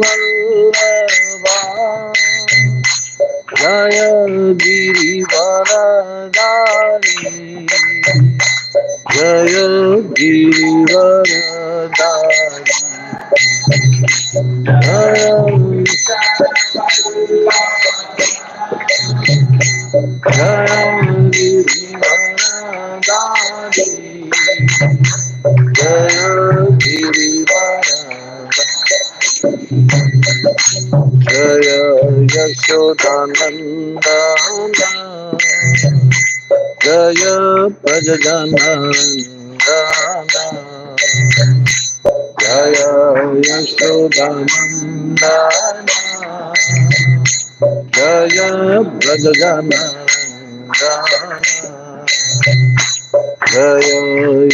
Vallabha Jaya Girivaradari Jaya Girivaradari Jaya Girivaradari Jaya Girivaradari Jaya Yashodanandana Jaya Prajajanandana Jaya Yashodanandana Jaya Prajajanandana Jaya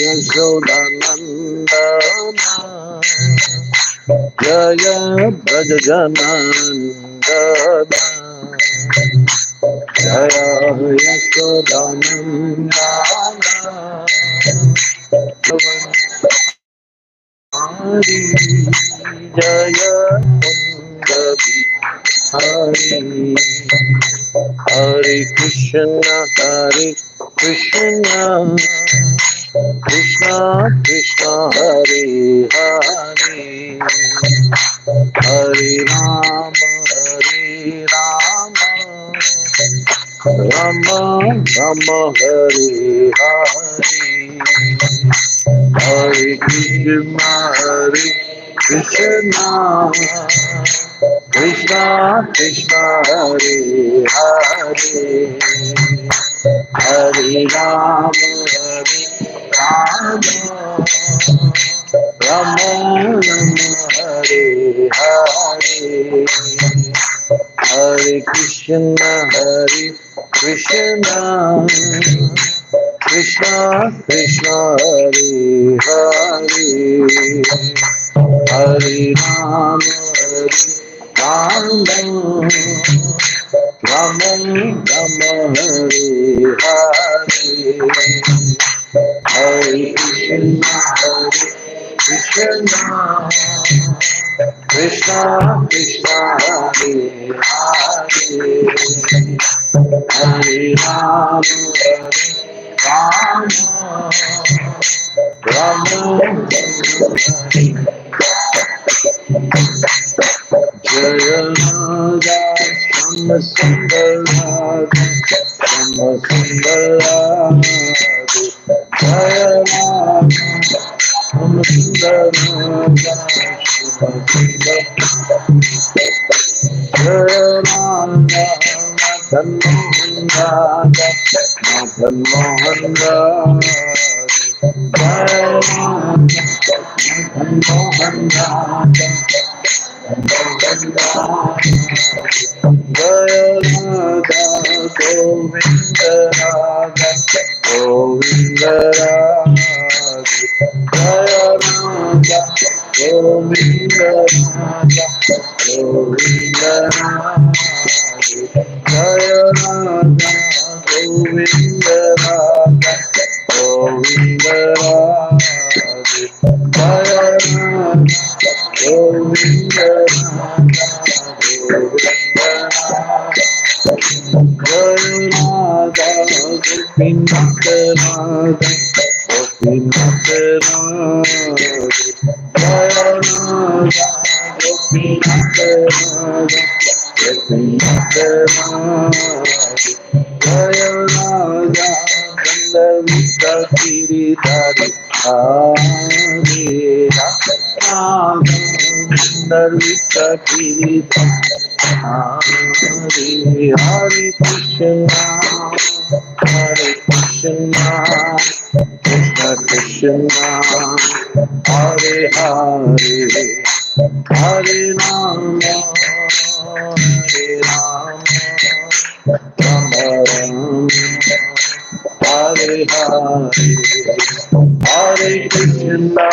Yashodanandana Jaya Prajajanandana Jaya Yashodanandana Hari Jaya Kundabi Hari Hare Krishna Krishna Krishna Krishna Hare Hare Hare Rama Rama Rama Hare Hare Hare Krishna Krishna Krishna Krishna Hare Hare Hare Rama Rama Rama Hare Hare Hare Krishna Krishna Krishna Krishna Hare Hare Hare Rama Rama Rama Hare Hare Hare Krishna Krishna Krishna Krishna Hare Hare Hare Rama Rama Jaya Radha Shama Sundarada Shama Sundarada Jaya Radha Shama Sundarada Shama Sundarada Jaya Radha Madan Mohan Radha Madan Mohan Radha Jaya Radha Madan Mohan Radha Jaya Radha Govinda Radha Govinda Radha Jaya Radha Govinda Radha Govinda Radha Jaya Radha Govinda Radha Govinda Radha Jaya Radha Govinda Radha Govinda Jaya Radha Gopinath Radha Gopinath Radha Jaya Radha Gopinath Radha Gopinath Radha Jaya Radha Kanda Giridhari Hare Radha Narvita Giridhari Hare Hare Krishna Krishna Krishna Hare Hare Hare Rama Rama Rama Hare Hare Hare Krishna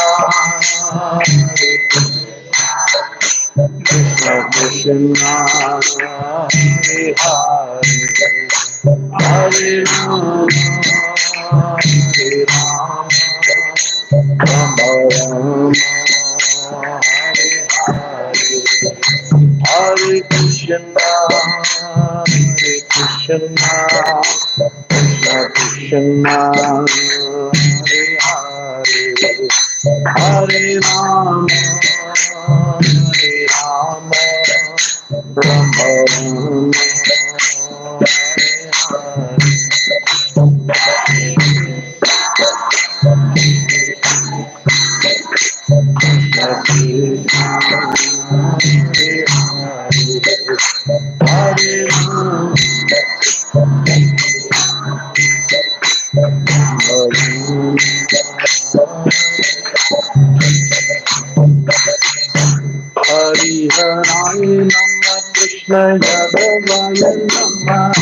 Krishna Krishna Hare Hare Hare Rama Rama Rama Hare Hare Hare Krishna, Hare Krishna, Krishna Krishna, Hare Hare, Hare Rama, Hare Rama, Rama Rama, Hare Nama, Krishna Yadavaya Nama,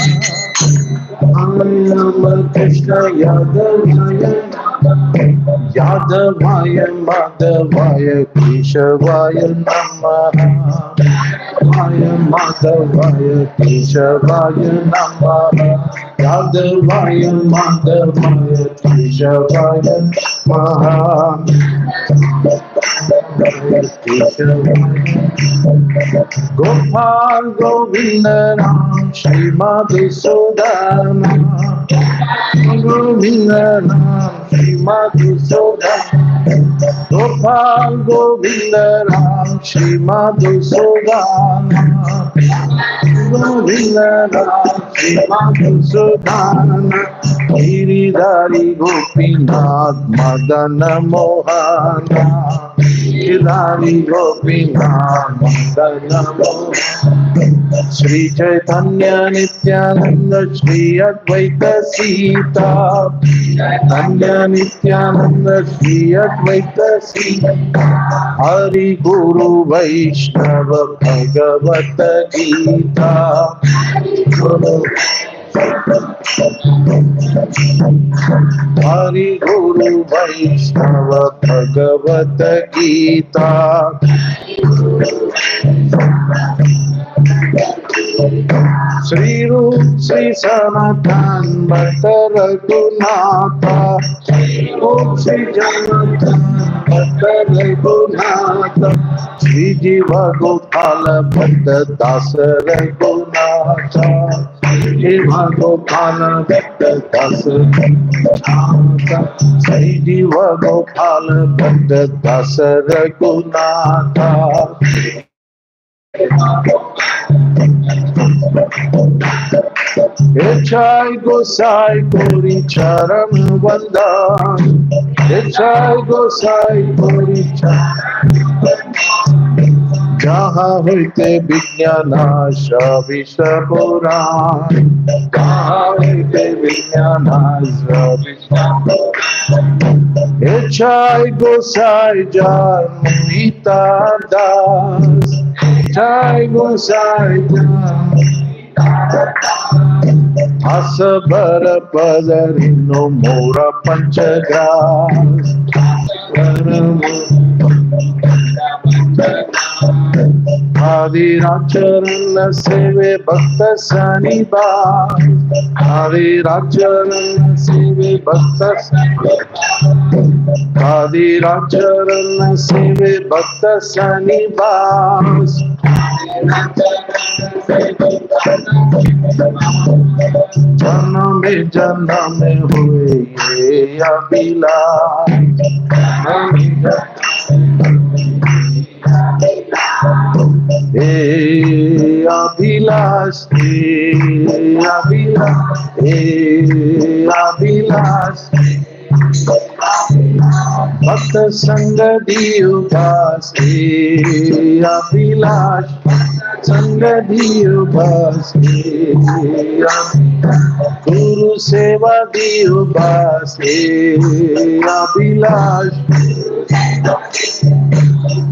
Hare Nama, Krishna Yadavaya Yadavaya Madhavaya Keshavaya Namaha, Vaya Madhavaya Keshavaya Namaha, Yadavaya Madhavaya Keshavaya Namaha, Gopal Govinda Ram Shri Madhusudana, Govinda Ram Shri Madhusudana, Gopal Govinda Ram Shri Madhusudana, Govinda Ram Shri Madhusudana, Giridhari Gopinath Madana Mohana, Giridhari Gopinath Madana Mohana, Sri Chaitanya Nityananda Sri Advaita Sita, Chaitanya Nityananda Sri Advaita Sita, Hari Guru Vaishnava Bhagavata Gita, Hari Guru Vaishnava Bhagavata Gita, Sri Rup Sri Sanatan Bhatta Raghunatha, Om Sri Janatan Bhatta Raghunatha, Sri Jiva Gopala Bhatta Dasa Raghunatha, Jiva Gopala Bhatta Dasa Raghunatha, Sri Jiva Gopala Bhatta Dasa Raghunatha, Echai Gosai Gori Charan Vandan, Echai Gosai Gori Charan, Jaha hoite Vijnanasha Vishapuran, Jaha hoite Vijnanasha Vishapuran, Echai Gosai Jar Munita Das, Echai Gosai Jar Asabara Padarino Mora Panchaga, Adi Racharana Seve Bhakta Saniba, Adi Racharana Seve Bhakta Saniba, Adi Racharana Seve Bhakta Saniba, Janame Janame Hue Ye Abhilash, Hey Abhilash, Hey Abhilash, Hey Abhilash, Bhakta Sangha Diyo Bas, Hey Abhilash, Sangha Diyo Bas, Hey Guru Seva Diyo Bas, Hey Abhilash,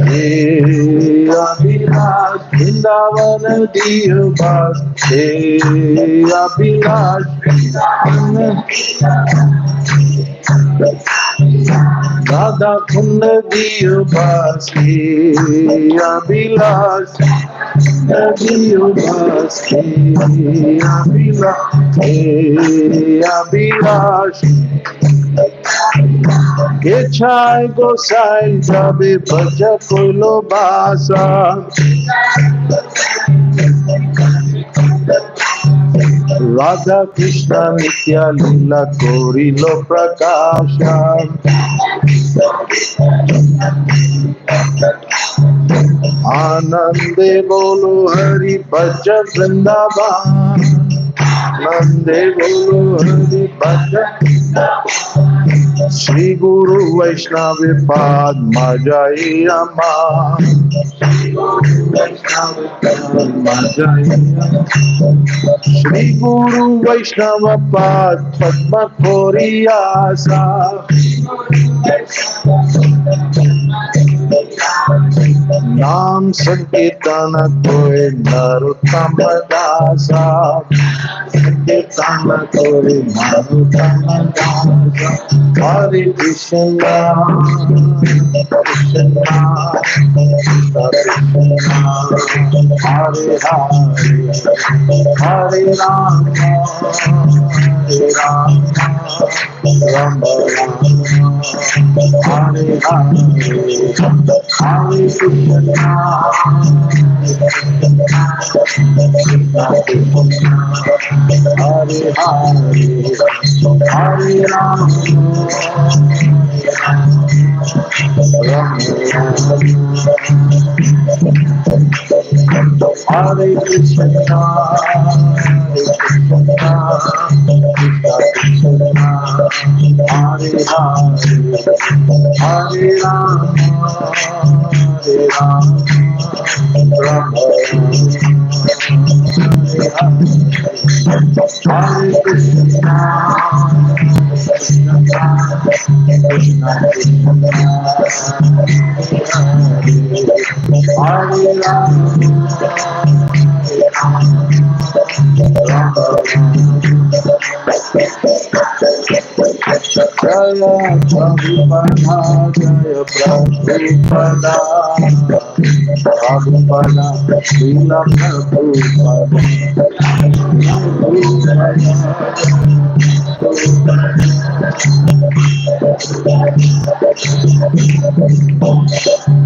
Hey Abhilash, Vrindavana Diyo Bas, Hey Abhilash, Radha Kunda Diyo Bas, Hey Abhilash, Diyo Bas, Hey Abhilash, Hey Abhilash, Gechai Gosai Jabe Bhaja Kolo Basa Radha Krishna Nitya Lila Korilo Prakasha Anande Bolo Hari Bhaja Vrindavan Nande Bolo Hari Bhaja Shri Guru Vaishnava Pad Majai Amma Shri Guru Vaishnava Pad Padma Koriyasa Naam Sankirtana Koi Narottama Dasa Sankirtana Koi Narottama Dasa Hare Krishna Krishna Krishna Hare Hare Hare Rama Hare Rama Rama Rama Hare Hare Hare Jaya Prabhupada, Jaya Prabhupada, Prabhupada, Srila Prabhupada,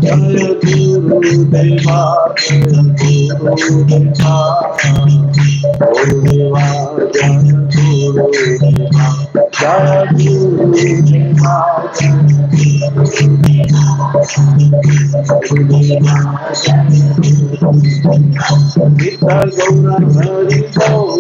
Jaya Guru Deva, Jaya Guru Deva, Guru Deva, Jaya Guru Deva. Jaya Guru Deva, Gita Gaura Hari Bol,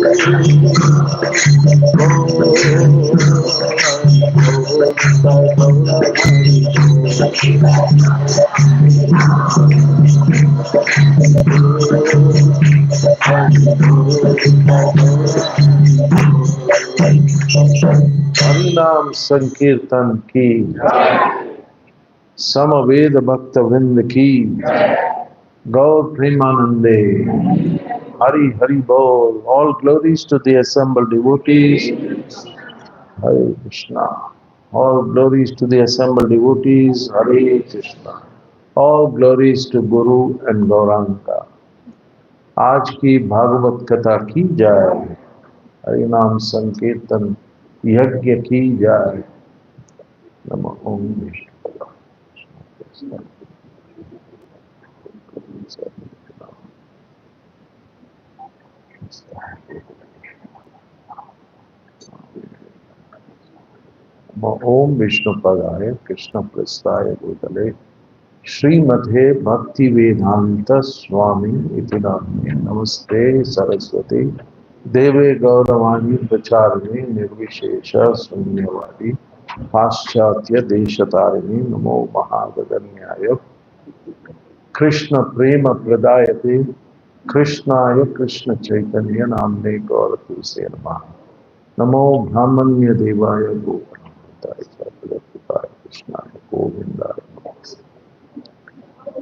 हरिनाम संकीर्तन की समवेद भक्त वृंद की गौर प्रेमानंदे हरि हरि बोल. All glories to the assembled devotees. Hare Krishna. All glories to the assembled devotees. Hare Krishna. All glories to Guru and Gauranga. आज की भागवत कथा की जाए, हरिनाम संकीर्तन यज्ञ की जाए. नमो ओम विष्णु. ओम विष्णु पदाय कृष्ण प्रस्थाय भूतले श्रीमते भक्ति वेदांत स्वामी इति नाम्ने. नमस्ते सरस्वती देवे गौरवाणी प्रचारिणे निर्विशेष शून्यवादी पाश्चात्य देशतारिणे. नमो महागणन्याय कृष्ण प्रेम प्रदायते कृष्णाय कृष्ण चैतन्य नाम्ने गौरतुसे नमः. नमो ब्राह्मण्य देवाय गोप्ताय कृष्णाय गोविंदाय.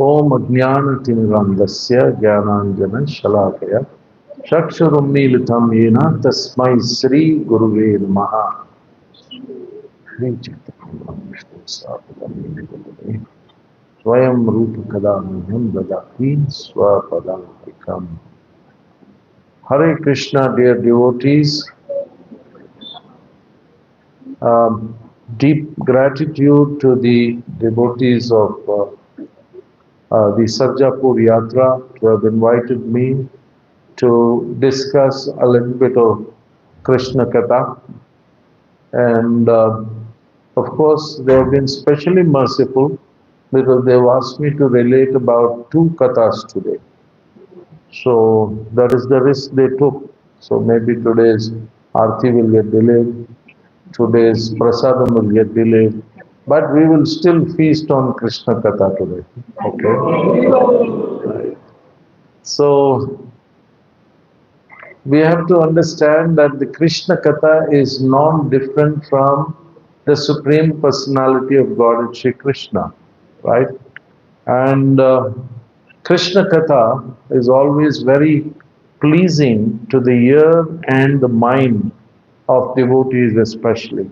ओम अज्ञानतिमिरान्धस्य ज्ञानाञ्जन शलाकया चक्षुरुन्मीलितं येन तस्मै श्री गुरुवे नमः. स्वयं रूप कदा मह्यं ददाति स्वपदान्तिकम्. Hare Krishna, dear devotees. deep gratitude to the devotees of the Sarjapur Yatra to have invited me to discuss a little bit of Krishna Katha. And of course, they have been specially merciful because they have asked me to relate about two kathas today. So that is the risk they took. So maybe today's Aarti will get delayed, today's Prasadam will get delayed, but we will still feast on Krishna Katha today. Okay? So we have to understand that the Krishna Katha is non-different from the Supreme Personality of Godhead, Shri Krishna, right? And Krishna Katha is always very pleasing to the ear and the mind of devotees especially.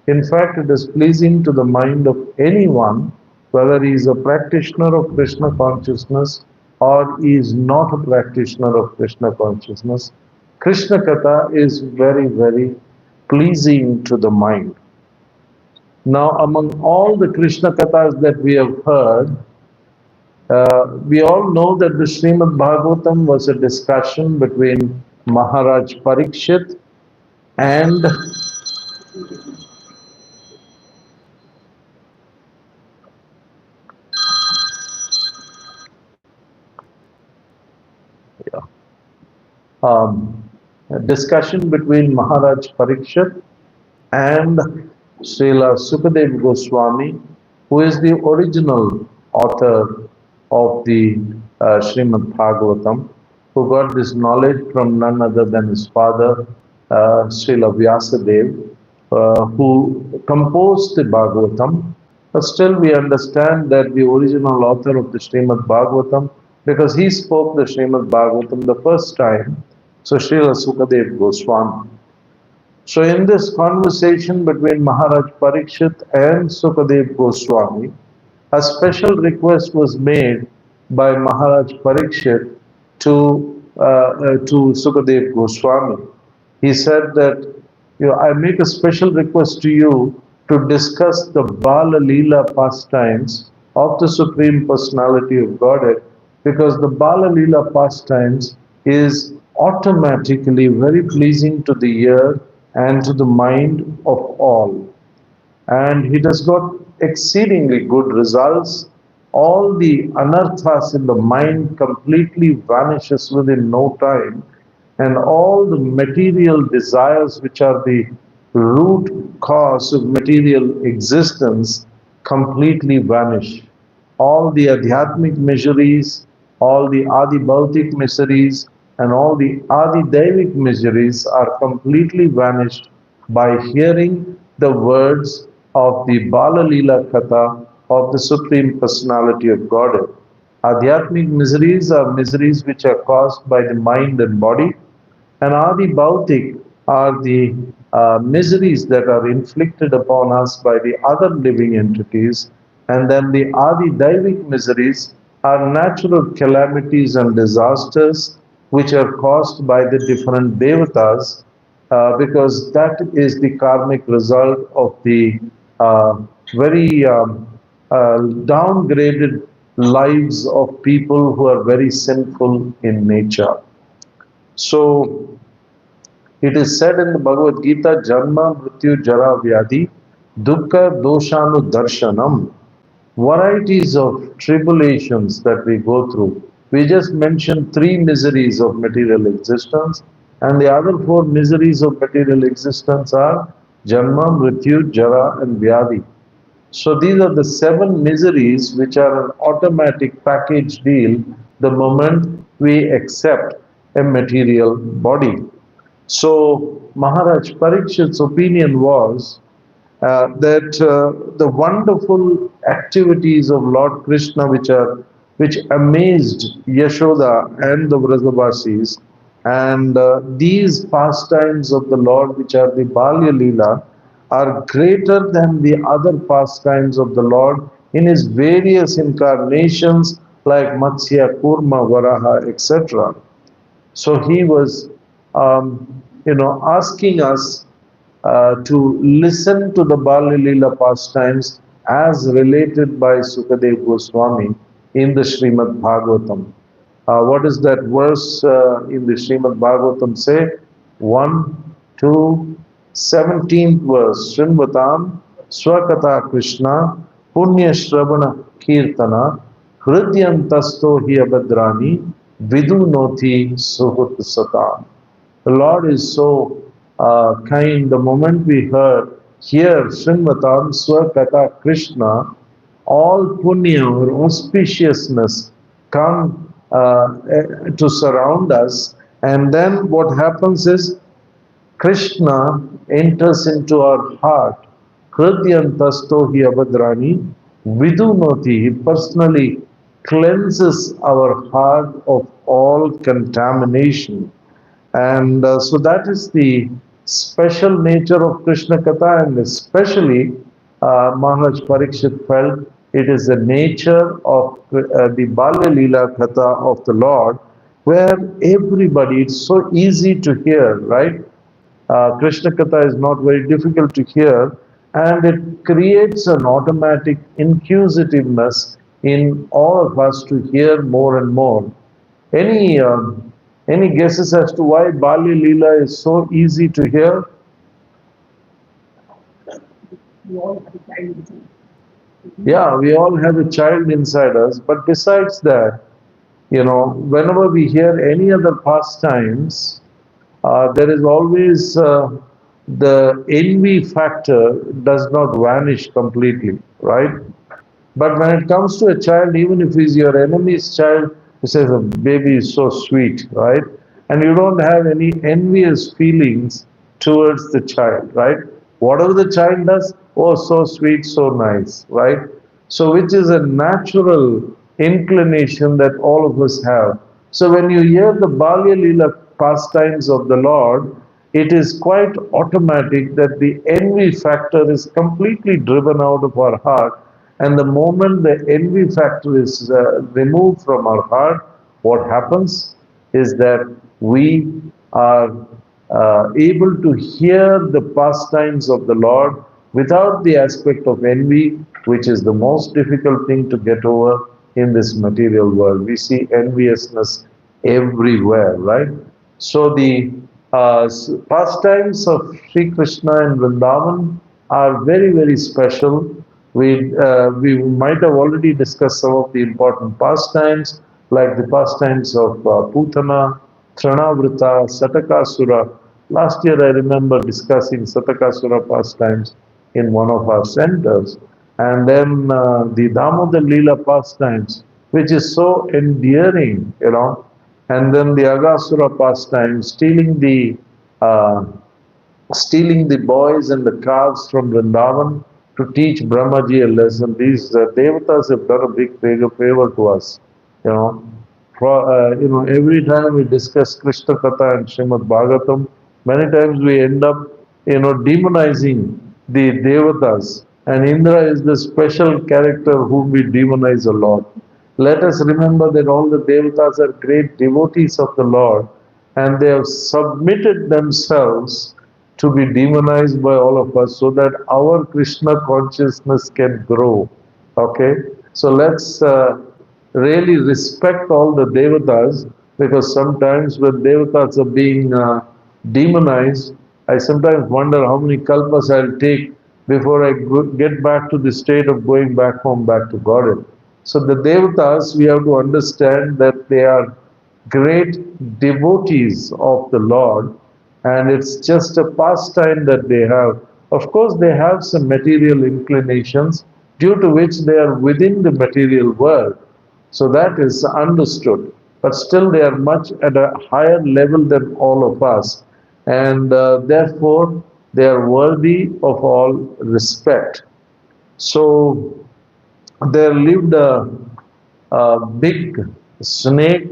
In fact, it is pleasing to the mind of anyone, whether he is a practitioner of Krishna consciousness or he is not a practitioner of Krishna consciousness. Krishna Katha is very, very pleasing to the mind. Now, among all the Krishna Kathas that we have heard, we all know that the Srimad Bhagavatam was a discussion between Maharaj Parikshit and a discussion between Maharaj Parikshit and Srila Sukadev Goswami, who is the original author of the Srimad Bhagavatam, who got this knowledge from none other than his father, Srila Vyasadev, who composed the Bhagavatam. But still we understand that the original author of the Srimad Bhagavatam, because he spoke the Srimad Bhagavatam the first time, so Srila Sukadev Goswami. So in this conversation between Maharaj Parikshit and Sukadev Goswami, a special request was made by Maharaj Parikshit to Sukadev Goswami. He said that, I make a special request to you to discuss the Bala Leela pastimes of the Supreme Personality of Godhead, because the Bala Leela pastimes is automatically very pleasing to the ear and to the mind of all. And it has got exceedingly good results. All the anarthas in the mind completely vanishes within no time, and all the material desires which are the root cause of material existence completely vanish. All the adhyatmic miseries, all the adi bhautik miseries, and all the adi daivik miseries are completely vanished by hearing the words of the Bala Leela Katha of the Supreme Personality of Godhead. Adhyatmic miseries are miseries which are caused by the mind and body, and Adi Bhautik are the miseries that are inflicted upon us by the other living entities. And then the Adi Daivik miseries are natural calamities and disasters which are caused by the different devatas, because that is the karmic result of the very downgraded lives of people who are very sinful in nature. So it is said in the Bhagavad Gita, Janma, Mrityu, Jara, Vyadhi, Dukkha, Doshanu, Darshanam. Varieties of tribulations that we go through. We just mentioned three miseries of material existence, and the other four miseries of material existence are Janma, Mrityu, Jara, and Vyadhi. So these are the seven miseries which are an automatic package deal the moment we accept a material body. So Maharaj Parikshit's opinion was that the wonderful activities of Lord Krishna which amazed Yashoda and the Vrajavasis, and these pastimes of the Lord which are the Balya Leela are greater than the other pastimes of the Lord in his various incarnations like Matsya, Kurma, Varaha, etc. So he was, asking us to listen to the Bali Leela pastimes as related by Sukadev Goswami in the Srimad Bhagavatam. What is that verse in the Srimad Bhagavatam say? 1, 2, 17th verse. Srinvatam Swakata Krishna Punya Shravana Kirtana Hridyantasto hi abhadrani Vidu Noti Suhut Satam. The Lord is so kind. The moment we hear Srinvatam Swakata Krishna, all punya or auspiciousness come to surround us, and then what happens is Krishna enters into our heart. Hridyantasto hi abhadrani vidunoti. He personally cleanses our heart of all contamination. And so that is the special nature of Krishna Katha, and especially Maharaj Parikshit felt it is the nature of the Balya Leela Katha of the Lord, where everybody, it's so easy to hear, right? Krishna Katha is not very difficult to hear, and it creates an automatic inquisitiveness in all of us to hear more and more. Any any guesses as to why Bali Leela is so easy to hear? Yeah, we all have a child inside us, but besides that, whenever we hear any other pastimes, there is always the envy factor does not vanish completely, right? But when it comes to a child, even if he's your enemy's child, he says, "A baby is so sweet," right? And you don't have any envious feelings towards the child, right? Whatever the child does, oh, so sweet, so nice, right? So, which is a natural inclination that all of us have. So, when you hear the Balya Leela pastimes of the Lord, it is quite automatic that the envy factor is completely driven out of our heart, and the moment the envy factor is removed from our heart, what happens is that we are able to hear the pastimes of the Lord without the aspect of envy, which is the most difficult thing to get over in this material world. We see enviousness everywhere, right? So the pastimes of Sri Krishna and Vrindavan are very, very special. We might have already discussed some of the important pastimes, like the pastimes of Putana, Tranavrita, Satakasura. Last year I remember discussing Satakasura pastimes in one of our centers. And then the Damodar Leela pastimes, which is so endearing, and then the Agasura pastime, uh, stealing the boys and the calves from Vrindavan to teach Brahmaji a lesson. These devatas have done a big favor to us. You know, every time we discuss Krishna Katha and Srimad Bhagavatam, many times we end up, demonizing the devatas. And Indra is the special character whom we demonize a lot. Let us remember that all the devatas are great devotees of the Lord, and they have submitted themselves to be demonized by all of us so that our Krishna consciousness can grow. Okay? So let's really respect all the devatas, because sometimes when devatas are being demonized, I sometimes wonder how many kalpas I'll take before I get back to the state of going back home, back to Godhead. So the devatas, we have to understand that they are great devotees of the Lord, and it's just a pastime that they have. Of course, they have some material inclinations due to which they are within the material world. So that is understood. But still, they are much at a higher level than all of us, and therefore, they are worthy of all respect. So, there lived a big snake,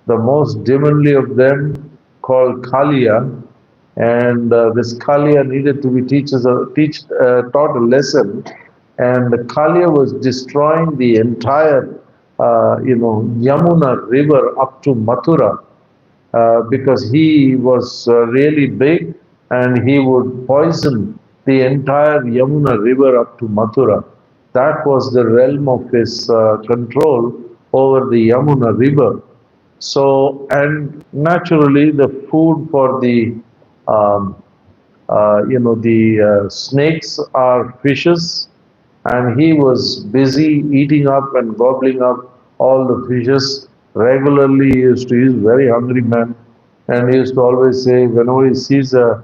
the most demonly of them, called Kaliya, and this Kaliya needed to be taught a lesson, and the Kaliya was destroying the entire, Yamuna river up to Mathura, because he was really big, and he would poison the entire Yamuna river up to Mathura. That was the realm of his control over the Yamuna river. So, and naturally, the food for the um, the snakes are fishes, and he was busy eating up and gobbling up all the fishes. Regularly, he used to, he's a very hungry man, and he used to always say, whenever he sees a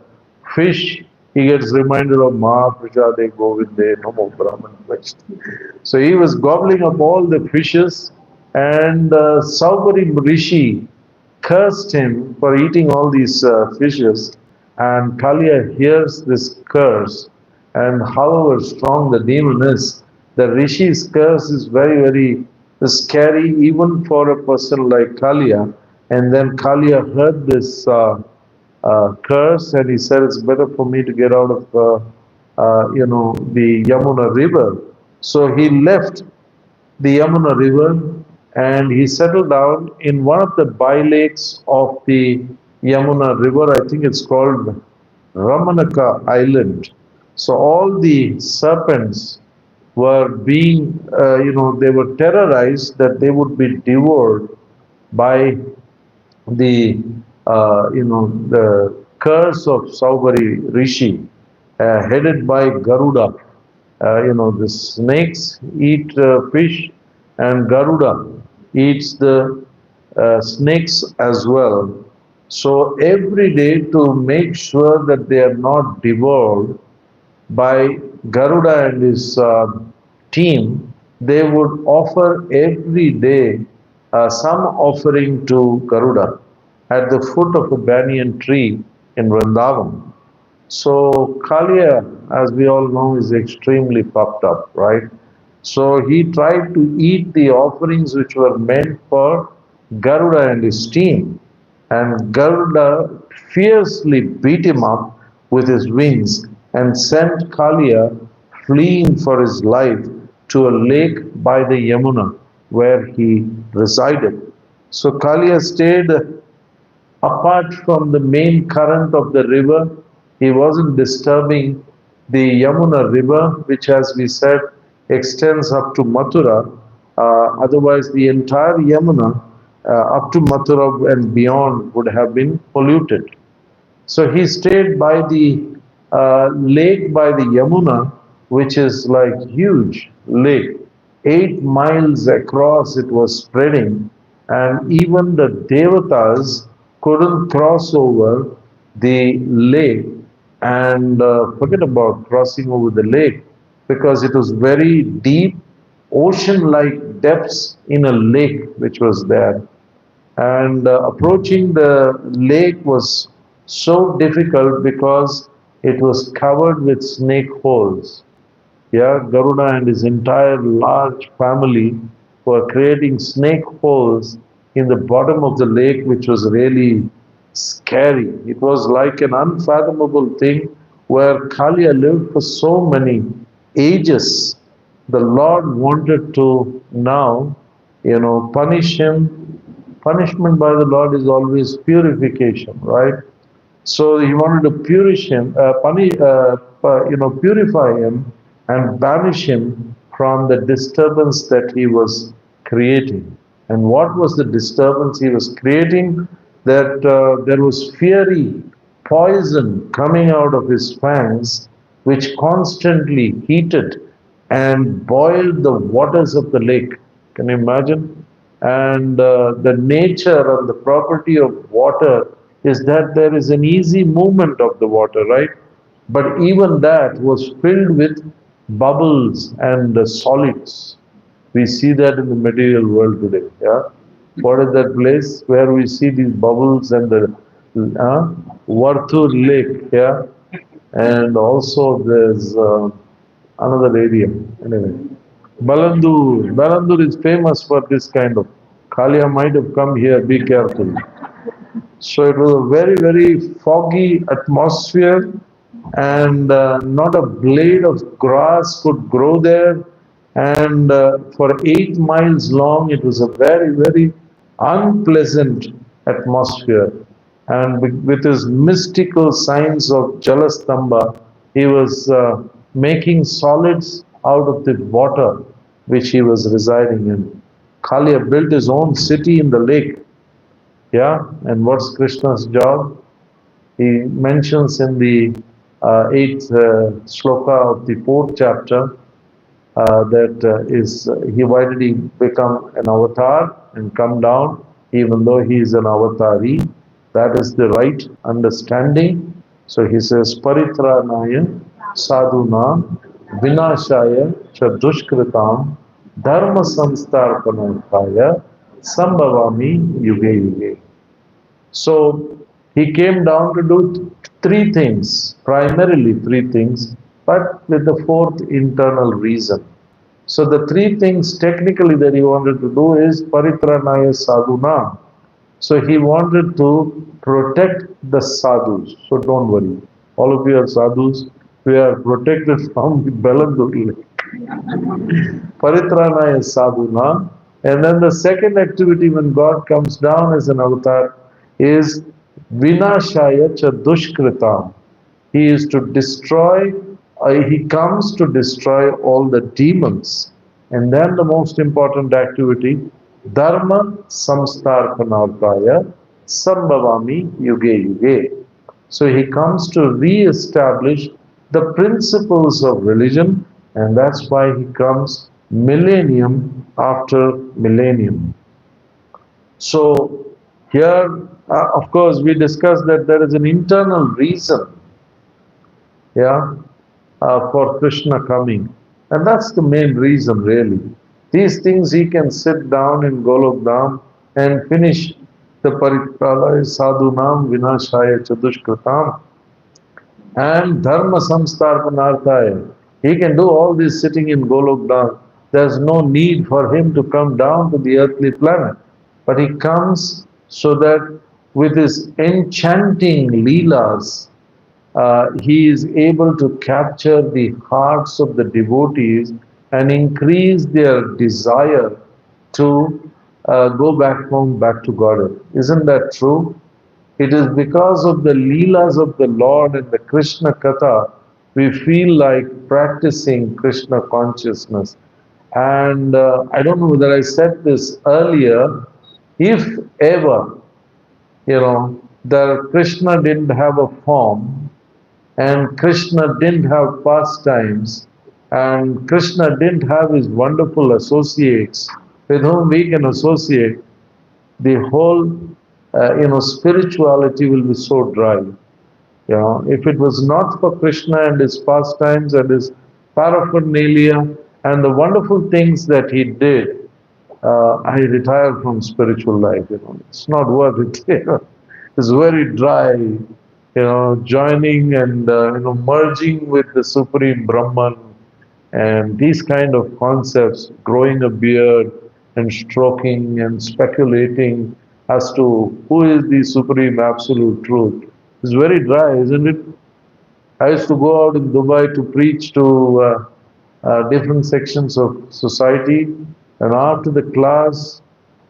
fish, he gets reminded of Maha Prasade Govinde, Namo Brahman Vishnu. So he was gobbling up all the fishes, and Saubari Rishi cursed him for eating all these fishes. And Kaliya hears this curse, and however strong the demon is, the Rishi's curse is very, very scary even for a person like Kaliya. And then Kaliya heard this curse, and he said, "It's better for me to get out of the Yamuna river." So he left the Yamuna river and he settled down in one of the by-lakes of the Yamuna river. I think it's called Ramanaka Island. So all the serpents were being, they were terrorized that they would be devoured by the, the curse of Saubari Rishi, headed by Garuda. The snakes eat fish, and Garuda eats the snakes as well. So every day, to make sure that they are not devoured by Garuda and his team, they would offer every day some offering to Garuda at the foot of a banyan tree in Vrindavan. So Kaliya, as we all know, is extremely puffed up, right? So he tried to eat the offerings which were meant for Garuda and his team. And Garuda fiercely beat him up with his wings and sent Kaliya fleeing for his life to a lake by the Yamuna where he resided. So Kaliya stayed apart from the main current of the river. He wasn't disturbing the Yamuna river, which, as we said, extends up to Mathura. Otherwise, the entire Yamuna up to Mathura and beyond would have been polluted. So he stayed by the lake by the Yamuna, which is like huge lake. 8 miles across it was spreading, and even the devatas couldn't cross over the lake. And forget about crossing over the lake, because it was very deep, ocean-like depths in a lake which was there. And approaching the lake was so difficult because it was covered with snake holes. Yeah, Garuda and his entire large family were creating snake holes in the bottom of the lake, which was really scary. It was like an unfathomable thing where Kaliya lived for so many ages. The Lord wanted to now, punish him. Punishment by the Lord is always purification, right? So he wanted to purify him and banish him from the disturbance that he was creating. And what was the disturbance he was creating? That there was fiery poison coming out of his fangs, which constantly heated and boiled the waters of the lake. Can you imagine? And the nature and the property of water is that there is an easy movement of the water, right? But even that was filled with bubbles and solids. We see that in the material world today. Yeah, what is that place where we see these bubbles and the Varthur Lake? Yeah, and also there's another area. Anyway, Balandur. Balandur is famous for this kind of. Kaliya might have come here. Be careful. So it was a very, very foggy atmosphere, and not a blade of grass could grow there. And for 8 miles long, it was a very, very unpleasant atmosphere. and with his mystical signs of Jalastamba, he was making solids out of the water which he was residing in. Kaliya built his own city in the lake. Yeah, and what's Krishna's job? He mentions in the eighth sloka of the fourth chapter that is why did he become an avatar and come down even though he is an avatari? That is the right understanding. So he says paritranaya sadhuna vinashaya cha dushkritam dharma samstarpanarthaya sambhavami yuge yuge. So he came down to do three things, primarily three things, but with the fourth internal reason. So the three things technically that he wanted to do is paritranaya sadhuna. So he wanted to protect the sadhus. So don't worry. All of you are sadhus. We are protected from the Belandur. Paritranaya sadhuna. And then the second activity when God comes down as an avatar is vinashaya cha dushkritam. He is to destroy, he comes to destroy all the demons. And then the most important activity, dharma samstarpanarthaya sambhavami yuge yuge. So he comes to re-establish the principles of religion, and that's why he comes millennium after millennium. So here, of course, we discussed that there is an internal reason, yeah, for Krishna coming, and that's the main reason, really. These things he can sit down in Golok Dham and finish the Paripralaya Sadhunam Vinashaya Chadushkratam and Dharma Samstarpanarthaya. He can do all this sitting in Golok Dham. There's no need for him to come down to the earthly planet. But he comes so that with his enchanting leelas, he is able to capture the hearts of the devotees and increase their desire to go back home, back to Godhead. Isn't that true? It is because of the leelas of the Lord and the Krishna Katha we feel like practicing Krishna consciousness. And I don't know whether I said this earlier, if ever, the Krishna didn't have a form, and Krishna didn't have pastimes, and Krishna didn't have his wonderful associates with whom we can associate, the whole, spirituality will be so dry. If it was not for Krishna and his pastimes and his paraphernalia and the wonderful things that he did, I retired from spiritual life. It's not worth it. It's very dry. Joining and merging with the supreme Brahman and these kind of concepts, growing a beard and stroking and speculating as to who is the supreme absolute truth. It's very dry, isn't it? I used to go out in Dubai to preach to different sections of society, and after the class,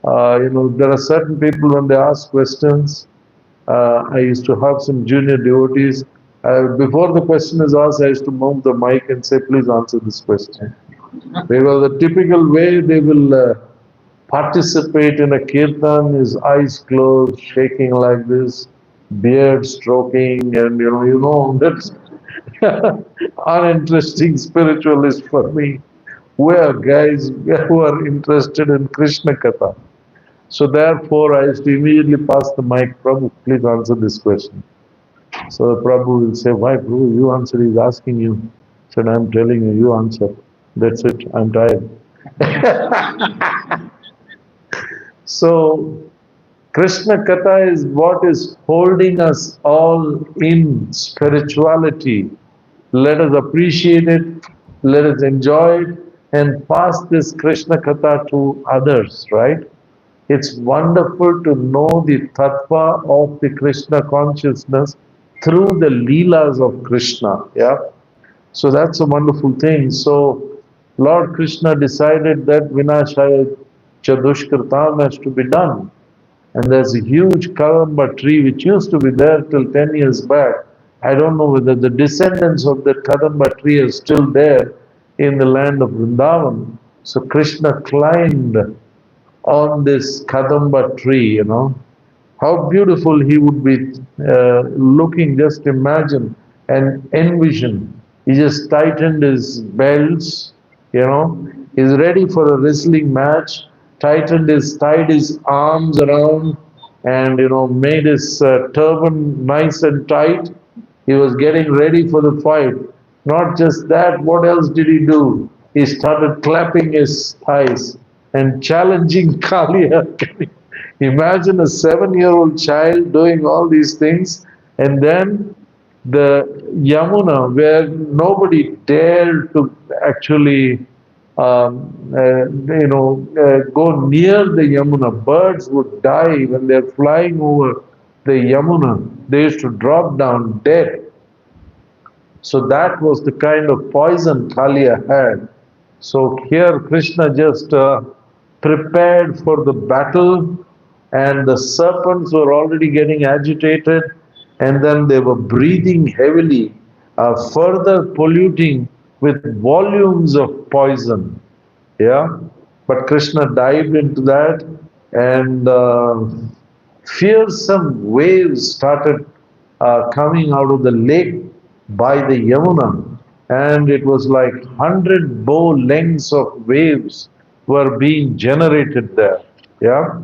there are certain people when they ask questions. I used to have some junior devotees. Before the question is asked, I used to move the mic and say, please answer this question. Because the typical way they will participate in a kirtan is eyes closed, shaking like this, beard stroking, and that's uninteresting spiritualist for me. We are guys who are interested in Krishna Katha. So therefore, I used to immediately pass the mic, Prabhu, please answer this question. So the Prabhu will say, why Prabhu, you answer, he's asking you. I said, I'm telling you, you answer. That's it, I'm tired. So, Krishna Katha is what is holding us all in spirituality. Let us appreciate it, let us enjoy it, and pass this Krishna Katha to others, right? It's wonderful to know the tattva of the Krishna consciousness through the leelas of Krishna, yeah? So that's a wonderful thing. So Lord Krishna decided that Vinashaya Chadushkritam has to be done. and there's a huge Kadamba tree which used to be there till 10 years back. I don't know whether the descendants of that Kadamba tree are still there in the land of Vrindavan. So Krishna climbed on this Kadamba tree, How beautiful he would be looking, just imagine and envision. He just tightened his belts, he's ready for a wrestling match, tied his arms around and, made his turban nice and tight. He was getting ready for the fight. Not just that, what else did he do? He started clapping his thighs and challenging Kaliya. Imagine a 7-year-old child doing all these things, and then the Yamuna, where nobody dared to actually, go near the Yamuna. Birds would die when they're flying over the Yamuna. They used to drop down dead. So that was the kind of poison Kaliya had. So here Krishna just prepared for the battle, and the serpents were already getting agitated, and then they were breathing heavily, further polluting with volumes of poison. Yeah, but Krishna dived into that, and fearsome waves started coming out of the lake by the Yamuna, and it was like 100 bow lengths of waves were being generated there. Yeah,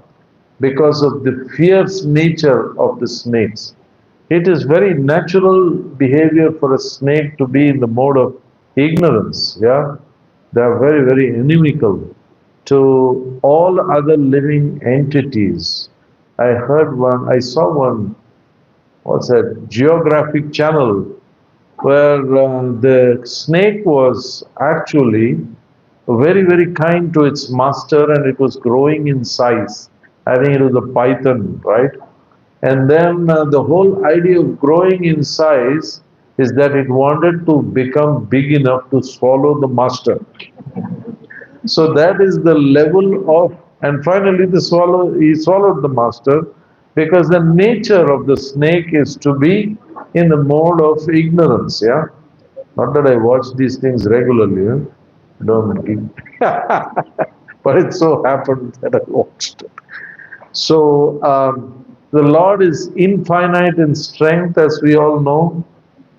because of the fierce nature of the snakes. It is very natural behavior for a snake to be in the mode of ignorance. Yeah, they are very, very inimical to all other living entities. I saw one, what's that, geographic channel, where the snake was actually very, very kind to its master, and it was growing in size. I think it was a python, right? And then the whole idea of growing in size is that it wanted to become big enough to swallow the master. So that is the level of, and finally he swallowed the master, because the nature of the snake is to be in the mode of ignorance. Yeah, not that I watch these things regularly. Don't, but it so happened that I watched it. So the Lord is infinite in strength, as we all know.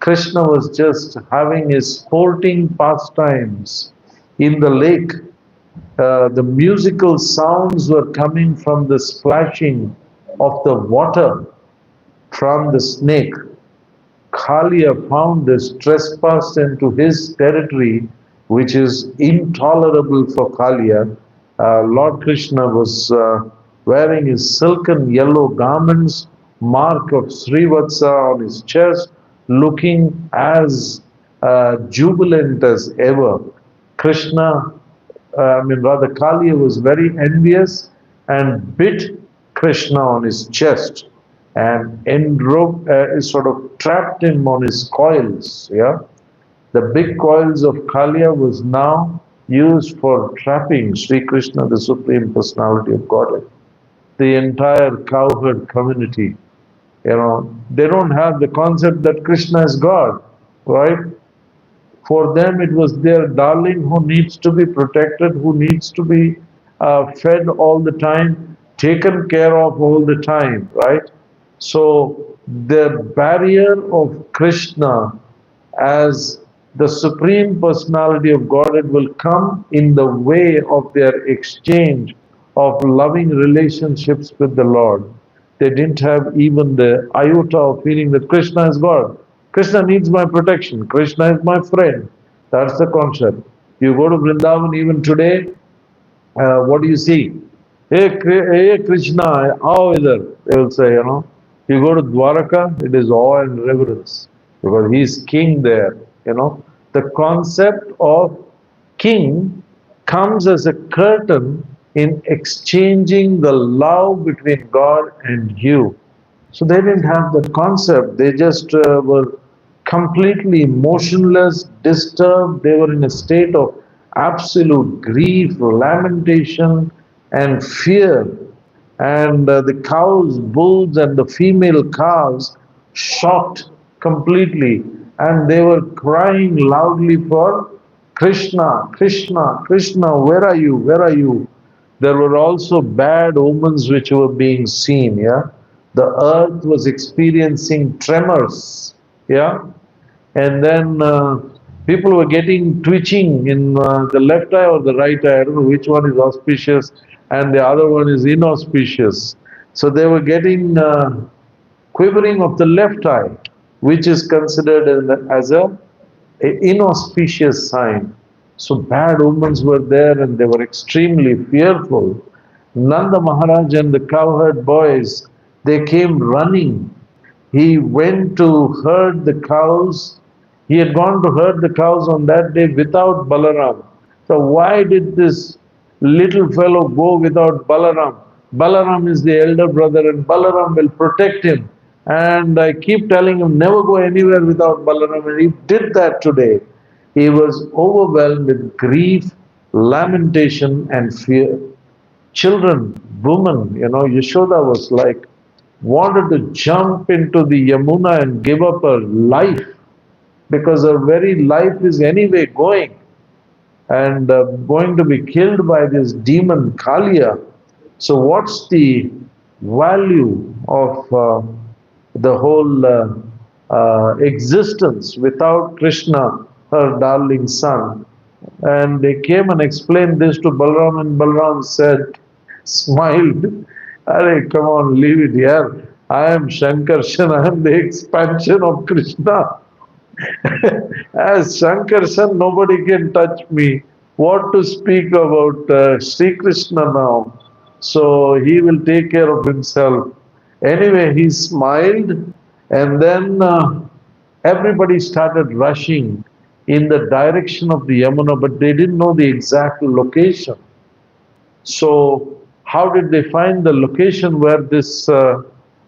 Krishna was just having his sporting pastimes in the lake. The musical sounds were coming from the splashing of the water from the snake. Kaliya found this, trespassed into his territory, which is intolerable for Kaliya. Lord Krishna was wearing his silken yellow garments, mark of Srivatsa on his chest, looking as jubilant as ever. Kaliya was very envious and bit Krishna on his chest and sort of trapped him on his coils. Yeah, the big coils of Kaliya was now used for trapping Sri Krishna, the Supreme Personality of Godhead. The entire cowherd community, they don't have the concept that Krishna is God, right? For them, it was their darling who needs to be protected, who needs to be fed all the time, taken care of all the time, right? So the barrier of Krishna as the Supreme Personality of Godhead will come in the way of their exchange of loving relationships with the Lord. They didn't have even the iota of feeling that Krishna is God. Krishna needs my protection. Krishna is my friend. That's the concept. You go to Vrindavan even today, what do you see? Hey Krishna, aao idhar, they will say, You go to Dwaraka, it is awe and reverence, because he is king there, The concept of king comes as a curtain in exchanging the love between God and you. So they didn't have that concept. They just were completely motionless, disturbed. They were in a state of absolute grief, lamentation, and fear. and the cows, bulls, and the female calves shocked completely, and they were crying loudly for Krishna, Krishna, Krishna, where are you? Where are you? There were also bad omens which were being seen. Yeah, the earth was experiencing tremors. Yeah, and then people were getting twitching in the left eye or the right eye. I don't know which one is auspicious and the other one is inauspicious. So they were getting quivering of the left eye, which is considered as a inauspicious sign. So bad omens were there and they were extremely fearful. Nanda Maharaj and the cowherd boys, they came running. He went to herd the cows. He had gone to herd the cows on that day without Balaram. So why did this little fellow go without Balaram? Balaram is the elder brother and Balaram will protect him. And I keep telling him, never go anywhere without Balaram. And he did that today. He was overwhelmed with grief, lamentation, and fear. Children, women, Yashoda was like, wanted to jump into the Yamuna and give up her life because her very life is anyway going and going to be killed by this demon Kaliya. So, what's the value of the whole existence without Krishna, her darling son? And they came and explained this to Balram, and Balram said, smiled, Arey, come on, leave it here. I am Shankarshan, I am the expansion of Krishna. As Shankarshan, nobody can touch me. What to speak about Sri Krishna now? So he will take care of himself. Anyway, he smiled, and then everybody started rushing in the direction of the Yamuna, but they didn't know the exact location. So, how did they find the location where this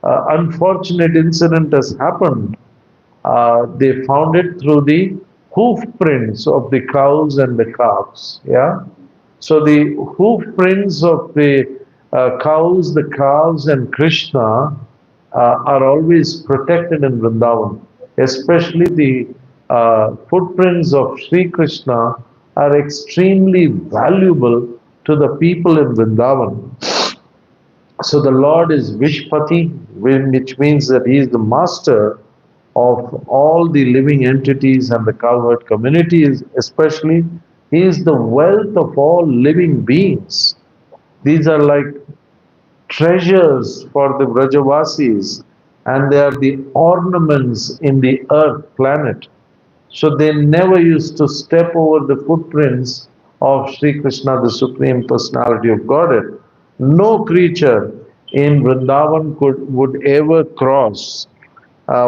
unfortunate incident has happened? They found it through the hoof prints of the cows and the calves. Yeah. So the hoof prints of the cows, the calves, and Krishna are always protected in Vrindavan. Especially the footprints of Sri Krishna are extremely valuable to the people in Vrindavan. So the Lord is Vishpati, which means that He is the master of all the living entities and the cowherd communities, especially. He is the wealth of all living beings. These are like treasures for the Vrajavasis, and they are the ornaments in the earth planet. So they never used to step over the footprints of Sri Krishna, the Supreme Personality of Godhead. No creature in Vrindavan would ever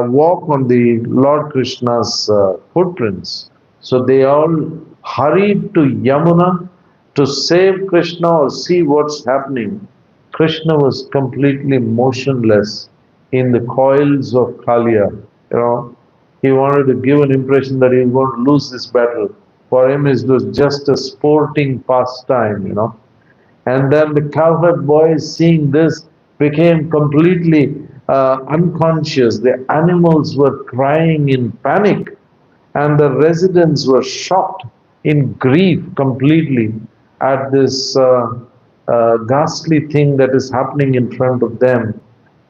walk on the Lord Krishna's footprints. So they all hurried to Yamuna to save Krishna or see what's happening. Krishna was completely motionless in the coils of Kaliya. He wanted to give an impression that he was going to lose this battle. For him, it was just a sporting pastime. And then the cowherd boys, seeing this, became completely unconscious. The animals were crying in panic, and the residents were shocked in grief completely at this ghastly thing that is happening in front of them.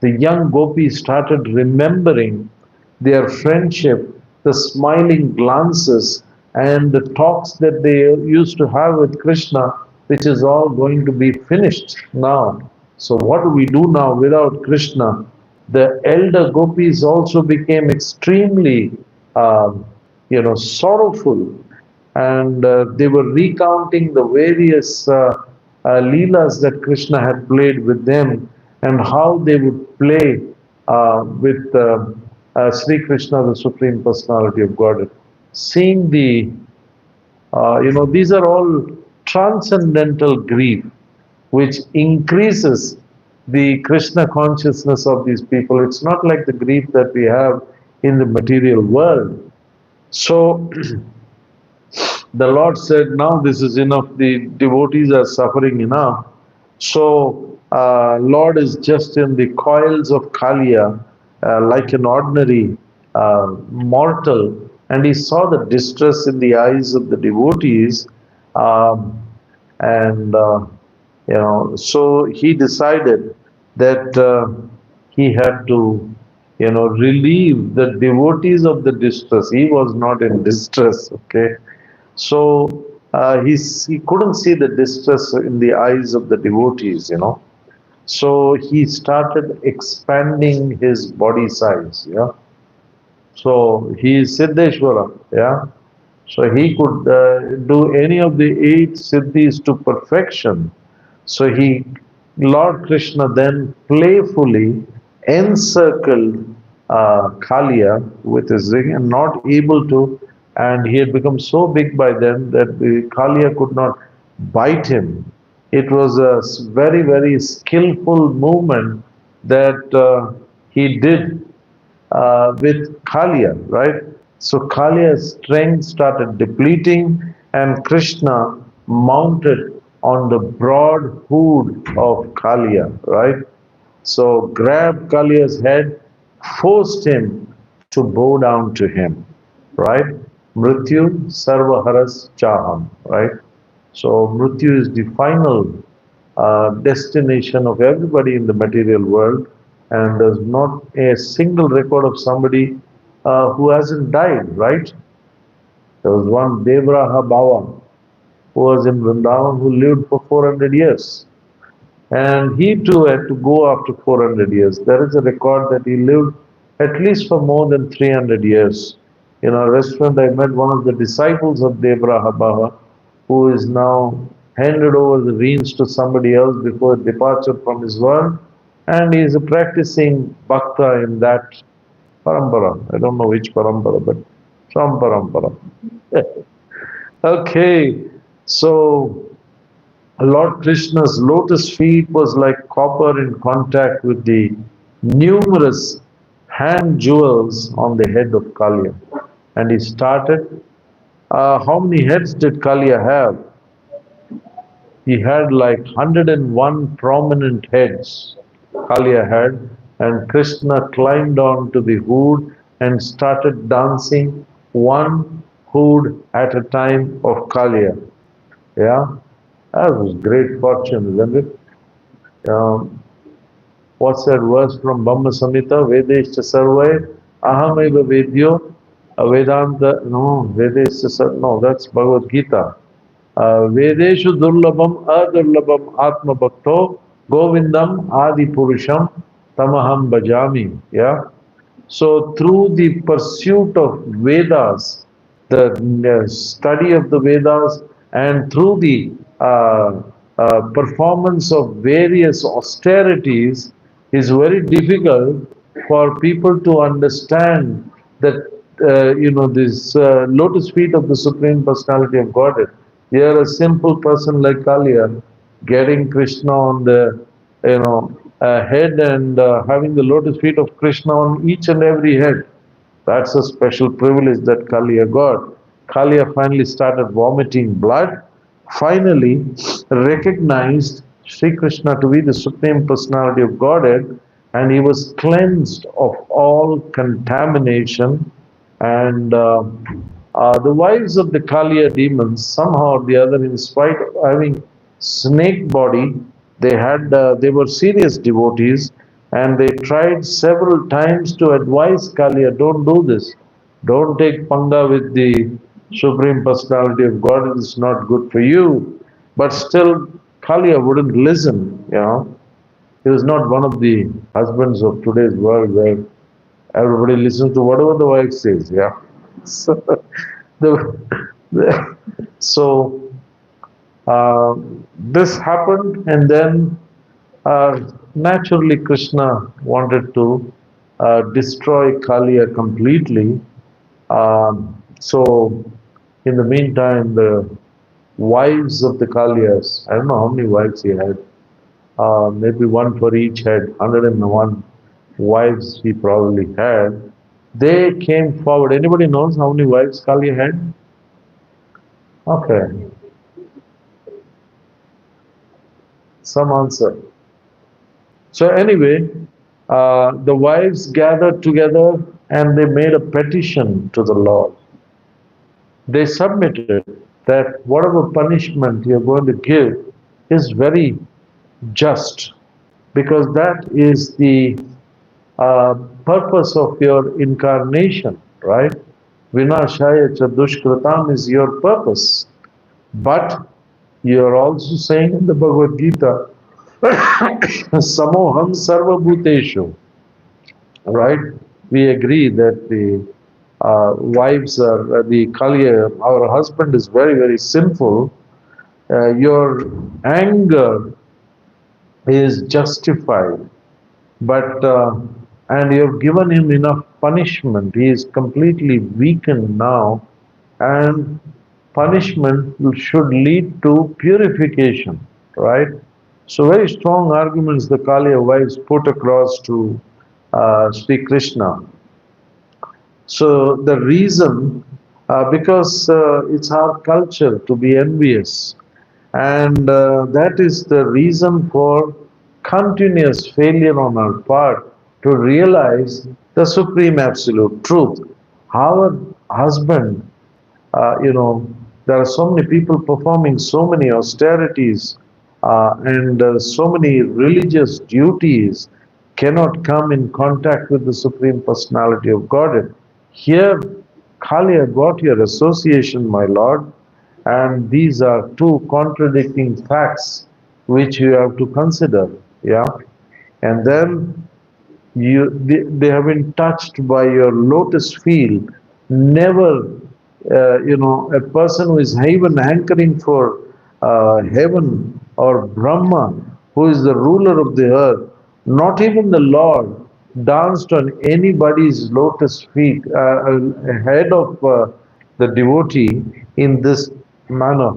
The young gopis started remembering their friendship, the smiling glances, and the talks that they used to have with Krishna, which is all going to be finished now. So, what do we do now without Krishna? The elder gopis also became extremely, sorrowful, and they were recounting the various leelas that Krishna had played with them, and how they would play with Sri Krishna, the Supreme Personality of Godhead. Seeing these are all transcendental grief, which increases the Krishna consciousness of these people. It's not like the grief that we have in the material world. So, the Lord said, now this is enough, the devotees are suffering enough. So, Lord is just in the coils of Kaliya, like an ordinary mortal, and he saw the distress in the eyes of the devotees, um, and so he decided that he had to, relieve the devotees of the distress. He was not in distress, okay? So he couldn't see the distress in the eyes of the devotees. So he started expanding his body size, yeah. So he is Siddheshwara, yeah. So he could do any of the 8 siddhis to perfection. So Lord Krishna then playfully encircled Kaliya with his ring and not able to, and he had become so big by then that the Kaliya could not bite him. It was a very, very skillful movement that he did with Kaliya, right? So Kaliya's strength started depleting, and Krishna mounted on the broad hood of Kaliya, right? So grabbed Kaliya's head, forced him to bow down to him, right? Mrityu Sarvaharas Chaham, right? So Mrityu is the final destination of everybody in the material world, and there's not a single record of somebody who hasn't died, right? There was one Devraha Baba who was in Vrindavan who lived for 400 years. And he too had to go after 400 years. There is a record that he lived at least for more than 300 years. In a restaurant, I met one of the disciples of Devraha Baba, who is now handed over the reins to somebody else before departure from his world. And he is a practicing bhakta in that parampara. I don't know which parampara, but some parampara. Okay, so Lord Krishna's lotus feet was like copper in contact with the numerous hand jewels on the head of Kaliya. And he started. How many heads did Kaliya have? He had like 101 prominent heads. Kaliya had, and Krishna climbed onto the hood and started dancing one hood at a time of Kaliya. Yeah, that was great fortune, isn't it? Um, what's that verse from Brahma Samhita? Vedeshcha sarvai ahameva vedyo Vedanta, no, Vedeshcha no, that's Bhagavad Gita. Vedeshu durlabham adurlabham atma bhakto govindam adi purusham tamaham bhajami. Yeah. So through the pursuit of Vedas, the study of the Vedas, and through the performance of various austerities, is very difficult for people to understand that this lotus feet of the Supreme Personality of Godhead. Here, a simple person like Kaliya getting Krishna on the head and having the lotus feet of Krishna on each and every head. That's a special privilege that Kaliya got. Kaliya finally started vomiting blood, finally recognized Sri Krishna to be the Supreme Personality of Godhead, and he was cleansed of all contamination. And the wives of the Kaliya demons, somehow or the other, in spite of having snake body, they were serious devotees, and they tried several times to advise Kaliya, don't do this, don't take panga with the Supreme Personality of God, it's not good for you. But still, Kaliya wouldn't listen. He was not one of the husbands of today's world where everybody listens to whatever the wife says, yeah. So, the, so this happened, and then naturally Krishna wanted to destroy Kaliya completely. So, in the meantime, the wives of the Kaliyas, I don't know how many wives he had, maybe one for each head, 101 wives he probably had. They came forward. Anybody knows how many wives Kaliya had? Okay, some answer. So anyway, the wives gathered together and they made a petition to the Lord. They submitted that whatever punishment you're going to give is very just, because that is the purpose of your incarnation, right? Vinashaya Chadushkratam is your purpose. But you're also saying in the Bhagavad Gita, Samoham Sarva Bhuteshu, right? We agree that the wives are the Kaliya, our husband is very, very sinful. Your anger is justified, but and you've given him enough punishment. He is completely weakened now, and punishment should lead to purification, right? So very strong arguments the Kaliya wives put across to Sri Krishna. So the reason, because it's our culture to be envious, and that is the reason for continuous failure on our part to realize the supreme absolute truth. Our husband, there are so many people performing so many austerities and so many religious duties cannot come in contact with the Supreme Personality of Godhead. Here, Kaliya got your association, my Lord, and these are two contradicting facts which you have to consider. Yeah, and then they have been touched by your lotus field. Never, a person who is even hankering for heaven or Brahma, who is the ruler of the earth, not even the Lord danced on anybody's lotus feet, head of the devotee in this manner.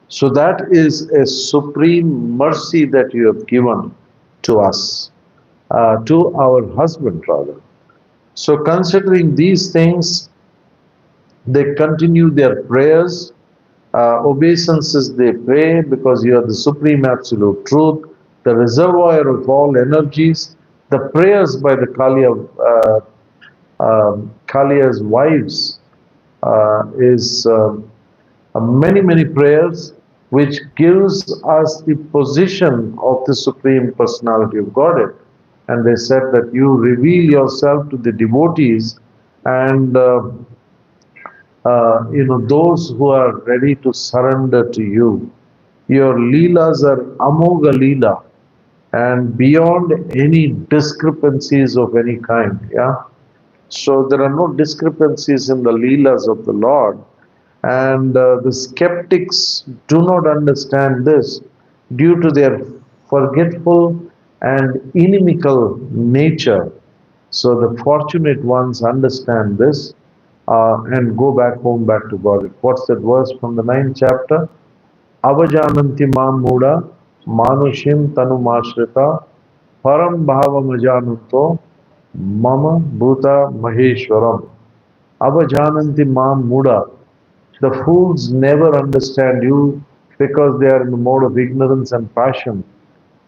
So that is a supreme mercy that you have given to us, to our husband rather. So considering these things, they continue their prayers, obeisances they pray because you are the supreme absolute truth, the reservoir of all energies. The prayers by the Kaliya's wives is many, many prayers which gives us the position of the Supreme Personality of Godhead. And they said that you reveal yourself to the devotees and those who are ready to surrender to you. Your leelas are amoga leela and beyond any discrepancies of any kind. Yeah. So there are no discrepancies in the leelas of the Lord. And the skeptics do not understand this due to their forgetful and inimical nature. So the fortunate ones understand this and go back home, back to God. What's that verse from the 9th chapter? Avajananti mam muda manushim tanu mashrita param bhavam ajananto mama bhuta maheshwaram. Avajananti mam muda. The fools never understand you because they are in the mode of ignorance and passion.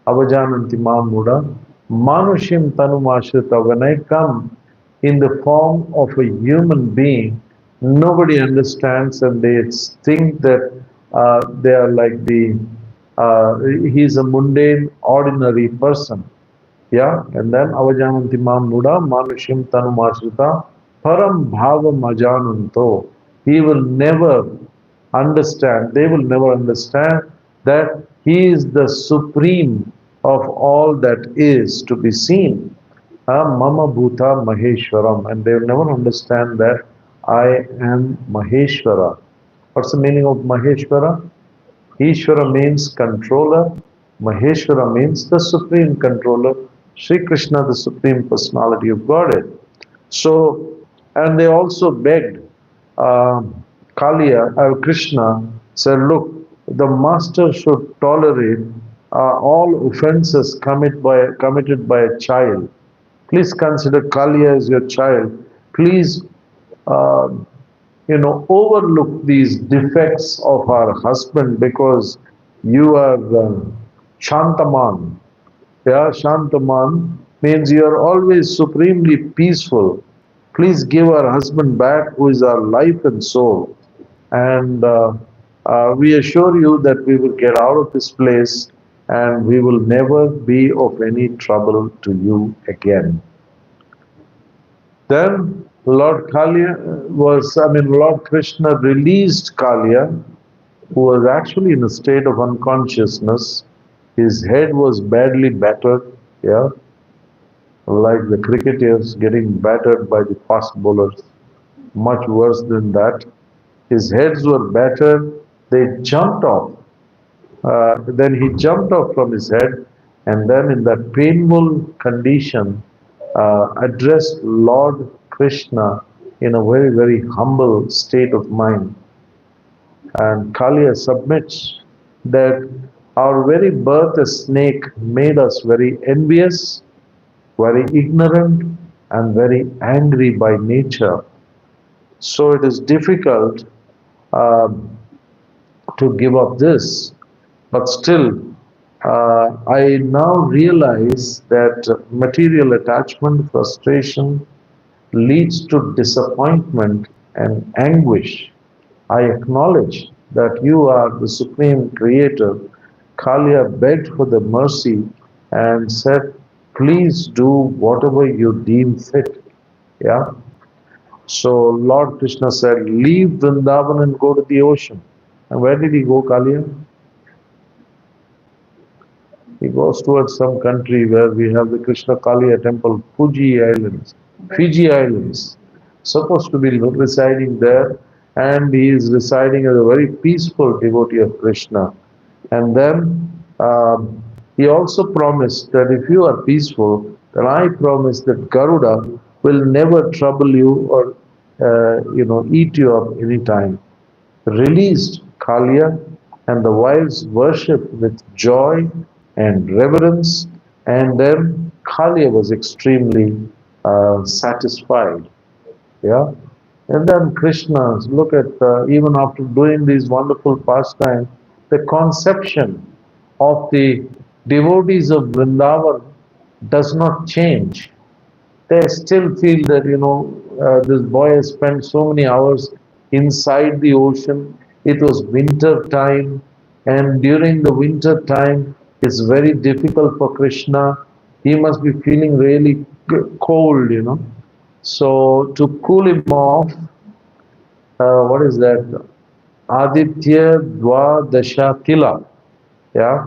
Avajananti mam muda manushim tanu mashrita. When I come in the form of a human being, nobody understands and they think that they are like he is a mundane, ordinary person. Yeah, and then avajananti mam muda manushim tanu mashrita param bhavam ajananto. He will never understand, they will never understand that he is the supreme of all that is to be seen. Mama Bhuta Maheshwaram, and they will never understand that I am Maheshwara. What's the meaning of Maheshwara? Ishvara means controller, Maheshwara means the supreme controller, Sri Krishna, the supreme personality of Godhead. So, and they also begged Kaliya, Krishna said, look, the master should tolerate all offenses committed by a child. Please consider Kaliya as your child. Please, overlook these defects of our husband because you are Shantaman. Yeah, Shantaman means you are always supremely peaceful. Please give our husband back, who is our life and soul. And we assure you that we will get out of this place and we will never be of any trouble to you again. Then Lord Kaliya Lord Krishna released Kaliya, who was actually in a state of unconsciousness. His head was badly battered, yeah, like the cricketers getting battered by the fast bowlers, much worse than that. His heads were battered, they jumped off. Then he jumped off from his head and then, in that painful condition, addressed Lord Krishna in a very, very humble state of mind. And Kaliya submits that our very birth as snake made us very envious, very ignorant, and very angry by nature. So it is difficult um, to give up this. But still, I now realize that material attachment, frustration leads to disappointment and anguish. I acknowledge that you are the supreme creator. Kaliya begged for the mercy and said, please do whatever you deem fit. Yeah. So Lord Krishna said, leave Vrindavan and go to the ocean. And where did he go, Kaliya? He goes towards some country where we have the Krishna Kaliya temple, Fiji Islands. Supposed to be residing there, and he is residing as a very peaceful devotee of Krishna. And then he also promised that if you are peaceful, then I promise that Garuda will never trouble you or eat you up any time. Released Kaliya, and the wives worshipped with joy and reverence, and then Kaliya was extremely satisfied. Yeah, and then Krishna, look at even after doing these wonderful pastimes, the conception of the devotees of Vrindavan does not change. They still feel that, this boy has spent so many hours inside the ocean. It was winter time, and during the winter time, it's very difficult for Krishna. He must be feeling really cold. So to cool him off, what is that? Aditya Dwadasha Tila, yeah,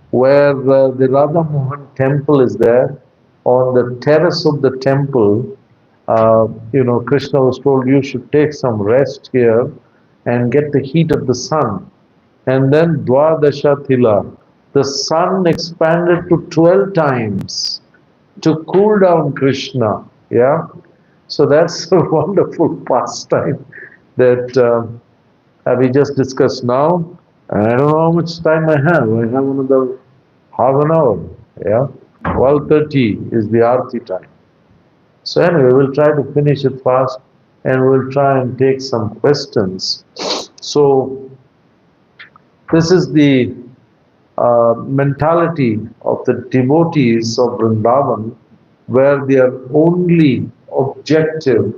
where the Radha Mohan temple is there. On the terrace of the temple, Krishna was told you should take some rest here and get the heat of the sun. And then Dwadasha Tila, the sun expanded to 12 times to cool down Krishna. Yeah, so that's a wonderful pastime that we just discussed now. And I don't know how much time I have. I have another half an hour. Yeah, 12:30 is the Aarti time. So anyway, we'll try to finish it fast, and we'll try and take some questions. So this is the mentality of the devotees of Vrindavan, where their only objective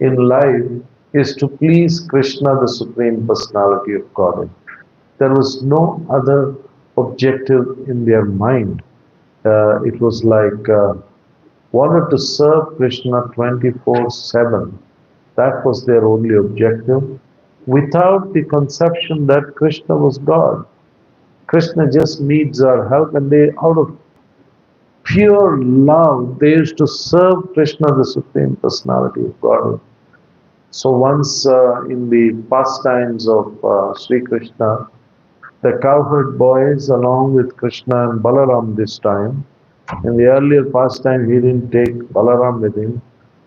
in life is to please Krishna, the Supreme Personality of Godhead. There was no other objective in their mind. It was like wanted to serve Krishna 24/7. That was their only objective, without the conception that Krishna was God. Krishna just needs our help, and they, out of pure love, they used to serve Krishna, the Supreme Personality of Godhead. So once in the pastimes of Sri Krishna, the cowherd boys, along with Krishna and Balaram this time, in the earlier pastime, he didn't take Balaram with him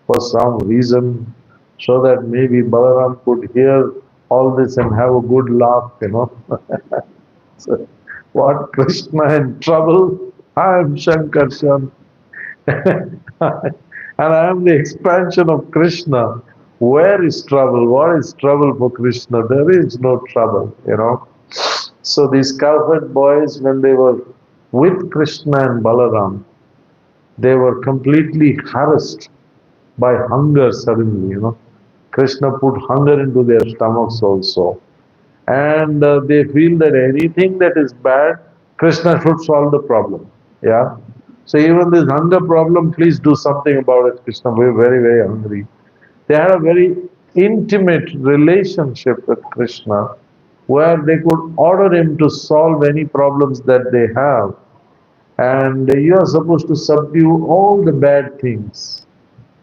for some reason, so that maybe Balaram could hear all this and have a good laugh. So, what, Krishna in trouble? I am Shankarshan. And I am the expansion of Krishna. Where is trouble? What is trouble for Krishna? There is no trouble. So these cowherd boys, when they were with Krishna and Balaram, they were completely harassed by hunger suddenly. Krishna put hunger into their stomachs also. And they feel that anything that is bad, Krishna should solve the problem. Yeah. So even this hunger problem, please do something about it, Krishna. We're very, very hungry. They had a very intimate relationship with Krishna where they could order him to solve any problems that they have. And you are supposed to subdue all the bad things.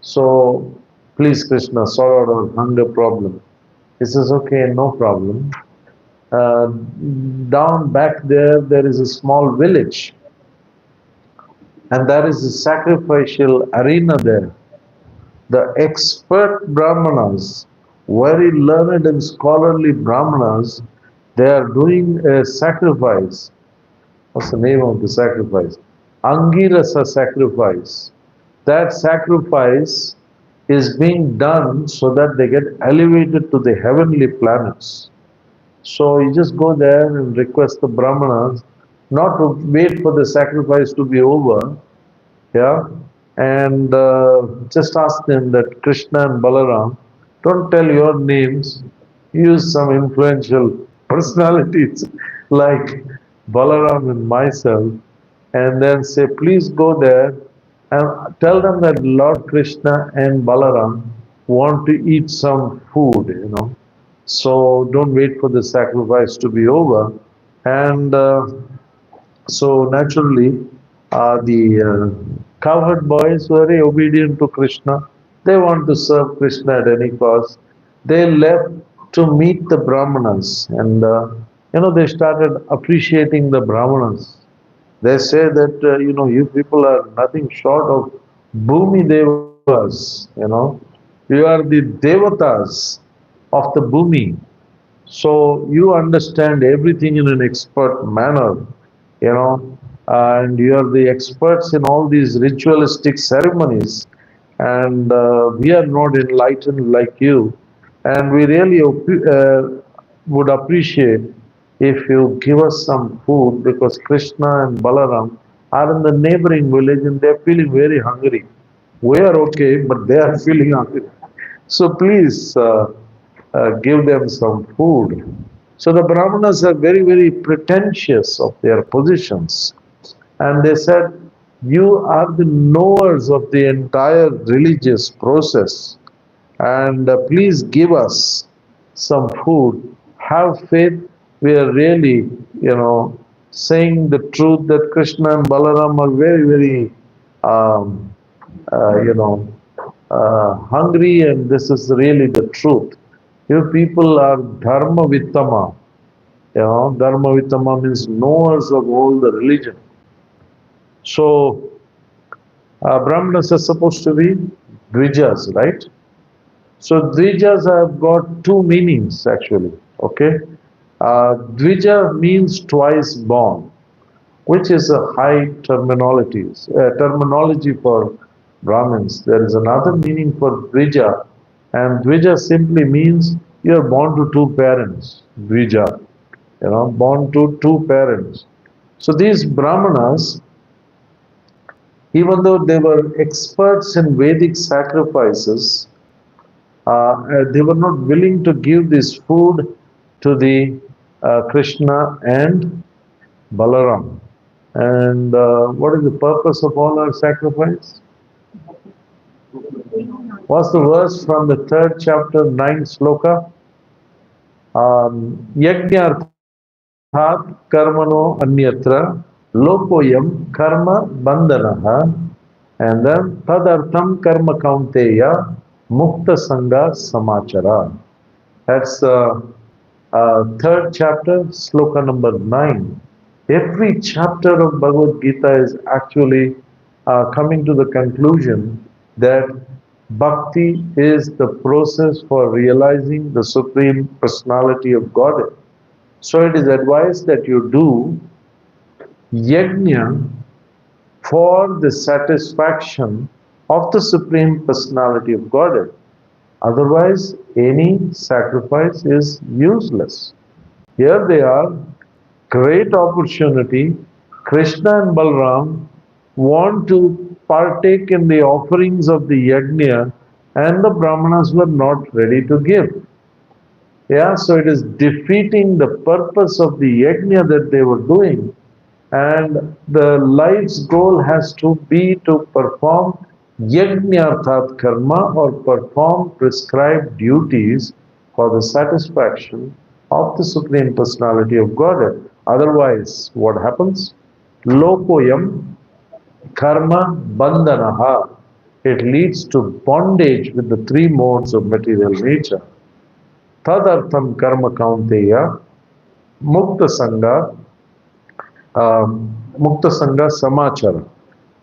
So please, Krishna, sort out our hunger problem. He says, okay, no problem. Uh, Down back there, there is a small village, and there is a sacrificial arena there. The expert Brahmanas, very learned and scholarly Brahmanas, they are doing a sacrifice. What's the name of the sacrifice? Angirasa sacrifice. That sacrifice is being done so that they get elevated to the heavenly planets. So you just go there and request the Brahmanas not to wait for the sacrifice to be over, yeah, and just ask them that Krishna and Balaram, don't tell your names, use some influential personalities like Balaram and myself, and then say, please go there and tell them that Lord Krishna and Balaram want to eat some food. So don't wait for the sacrifice to be over. And so naturally, the cowherd boys were very obedient to Krishna. They want to serve Krishna at any cost. They left to meet the Brahmanas, and they started appreciating the Brahmanas. They say that you people are nothing short of Bhumi Devas. You are the Devatas of the Bhumi. So you understand everything in an expert manner, you know, and you are the experts in all these ritualistic ceremonies. And we are not enlightened like you. And we really would appreciate if you give us some food because Krishna and Balaram are in the neighboring village and they're feeling very hungry. We are okay, but they are feeling hungry. So please give them some food. So the Brahmanas are very, very pretentious of their positions. And they said, you are the knowers of the entire religious process. And please give us some food. Have faith. We are really, saying the truth that Krishna and Balaram are very, very, um, hungry, and this is really the truth. You people are dharma vittama. Dharma vittama means knowers of all the religion. So, Brahmanas are supposed to be dvijas, right? So, dvijas have got two meanings actually. Okay, dvija means twice born, which is a high terminology for Brahmins. There is another meaning for dvija, and dvija simply means you are born to two parents. Dvija, born to two parents. So these Brahmanas, even though they were experts in Vedic sacrifices, they were not willing to give this food to the Krishna and Balaram. And what is the purpose of all our sacrifice? What's the verse from the third chapter, 9th sloka? Yajnarthat karmano anyatra lokoyam karma bandhanaha, and then tadartham karma kaunteya mukta sangha samachara. That's third chapter, sloka number 9. Every chapter of Bhagavad Gita is actually coming to the conclusion that bhakti is the process for realizing the Supreme Personality of Godhead. So it is advised that you do yajna for the satisfaction of the Supreme Personality of Godhead. Otherwise, any sacrifice is useless. Here they are, great opportunity. Krishna and Balram want to partake in the offerings of the yajna, and the Brahmanas were not ready to give. Yeah, so it is defeating the purpose of the yajna that they were doing. And the life's goal has to be to perform yajnarthat karma, or perform prescribed duties for the satisfaction of the Supreme Personality of Godhead. Otherwise, what happens? Lokoyam karma bandhanaha. It leads to bondage with the three modes of material nature. Tadartham karma kaunteya mukta sangha Mukta Sangha Samachara.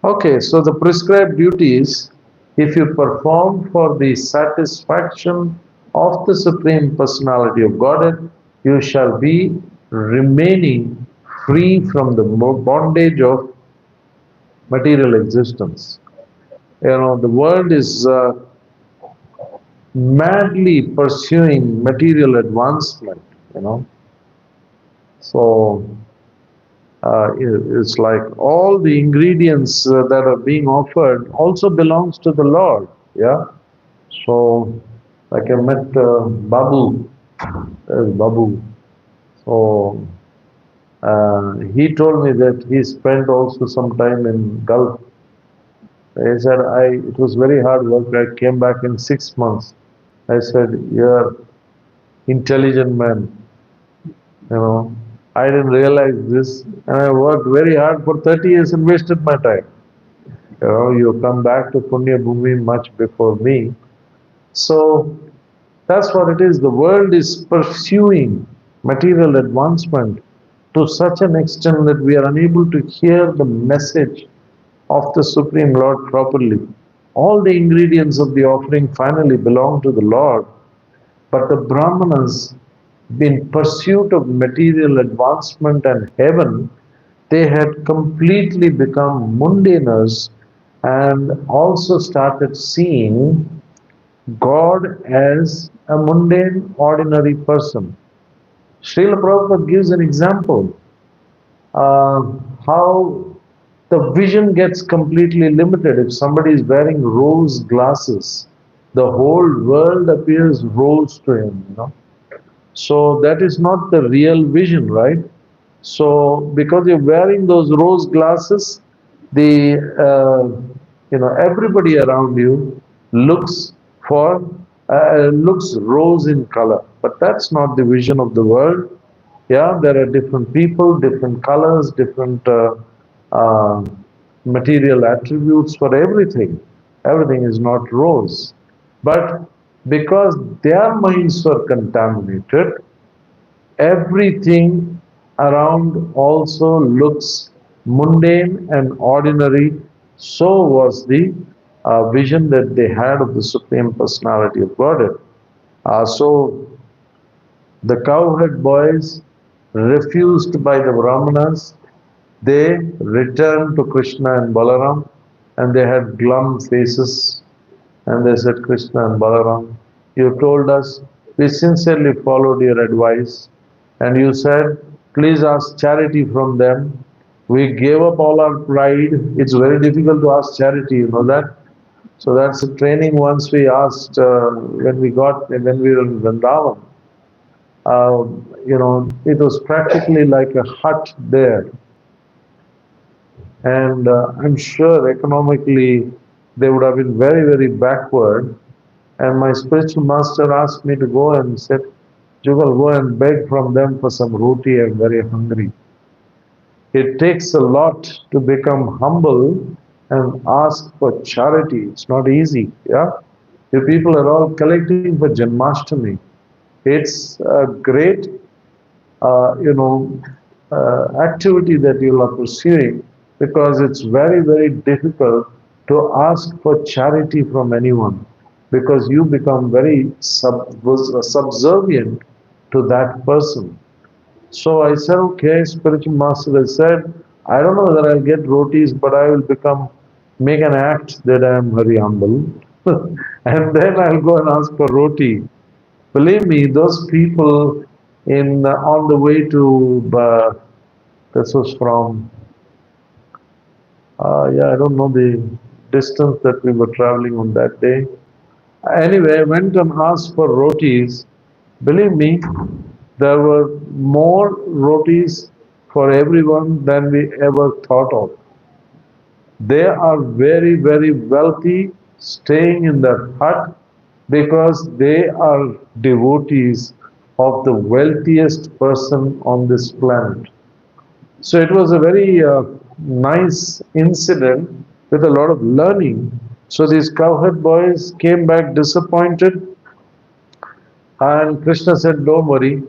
Okay, so the prescribed duties, if you perform for the satisfaction of the Supreme Personality of Godhead, you shall be remaining free from the bondage of material existence. You know, the world is madly pursuing material advancement, you know. So, it's like all the ingredients that are being offered also belongs to the Lord. Yeah. So, like I met Babu, there's Babu. So he told me that he spent also some time in Gulf. He said, it was very hard work. I came back in 6 months. I said, you're intelligent man. You know, I didn't realize this, and I worked very hard for 30 years and wasted my time. You know, you come back to Punya Bhumi much before me. So that's what it is. The world is pursuing material advancement to such an extent that we are unable to hear the message of the Supreme Lord properly. All the ingredients of the offering finally belong to the Lord, but the Brahmanas, in pursuit of material advancement and heaven, they had completely become mundaners and also started seeing God as a mundane, ordinary person. Srila Prabhupada gives an example how the vision gets completely limited. If somebody is wearing rose glasses, the whole world appears rose to him, you know. So that is not the real vision, right? So because you're wearing those rose glasses, the everybody around you looks for looks rose in color, but that's not the vision of the world. Yeah, there are different people, different colors, different uh, material attributes for everything. Everything is not rose. But because their minds were contaminated, everything around also looks mundane and ordinary. So was the vision that they had of the Supreme Personality of Godhead. So the cowherd boys, refused by the Brahmanas, they returned to Krishna and Balaram, and they had glum faces, and they said, Krishna and Balaram, you told us, we sincerely followed your advice, and you said, please ask charity from them. We gave up all our pride. It's very difficult to ask charity, you know that. So that's a training once we asked when we were in Vrindavan. It was practically like a hut there. And I'm sure economically they would have been very, very backward. And my spiritual master asked me to go and said, Yugal, go and beg from them for some roti. I'm very hungry. It takes a lot to become humble and ask for charity. It's not easy. Yeah, you people are all collecting for Janmashtami. It's a great, activity that you are pursuing, because it's very, very difficult to ask for charity from anyone, because you become very subservient to that person. So I said, okay, spiritual master, I said, I don't know whether I'll get rotis, but I will make an act that I am very humble. And then I'll go and ask for roti. Believe me, those people on the way to, this was from Yeah, I don't know the distance that we were traveling on that day. Anyway, I went and asked for rotis. Believe me, there were more rotis for everyone than we ever thought of. They are very, very wealthy, staying in that hut because they are devotees of the wealthiest person on this planet. So it was a very nice incident with a lot of learning. So these cowherd boys came back disappointed, and Krishna said, "Don't worry,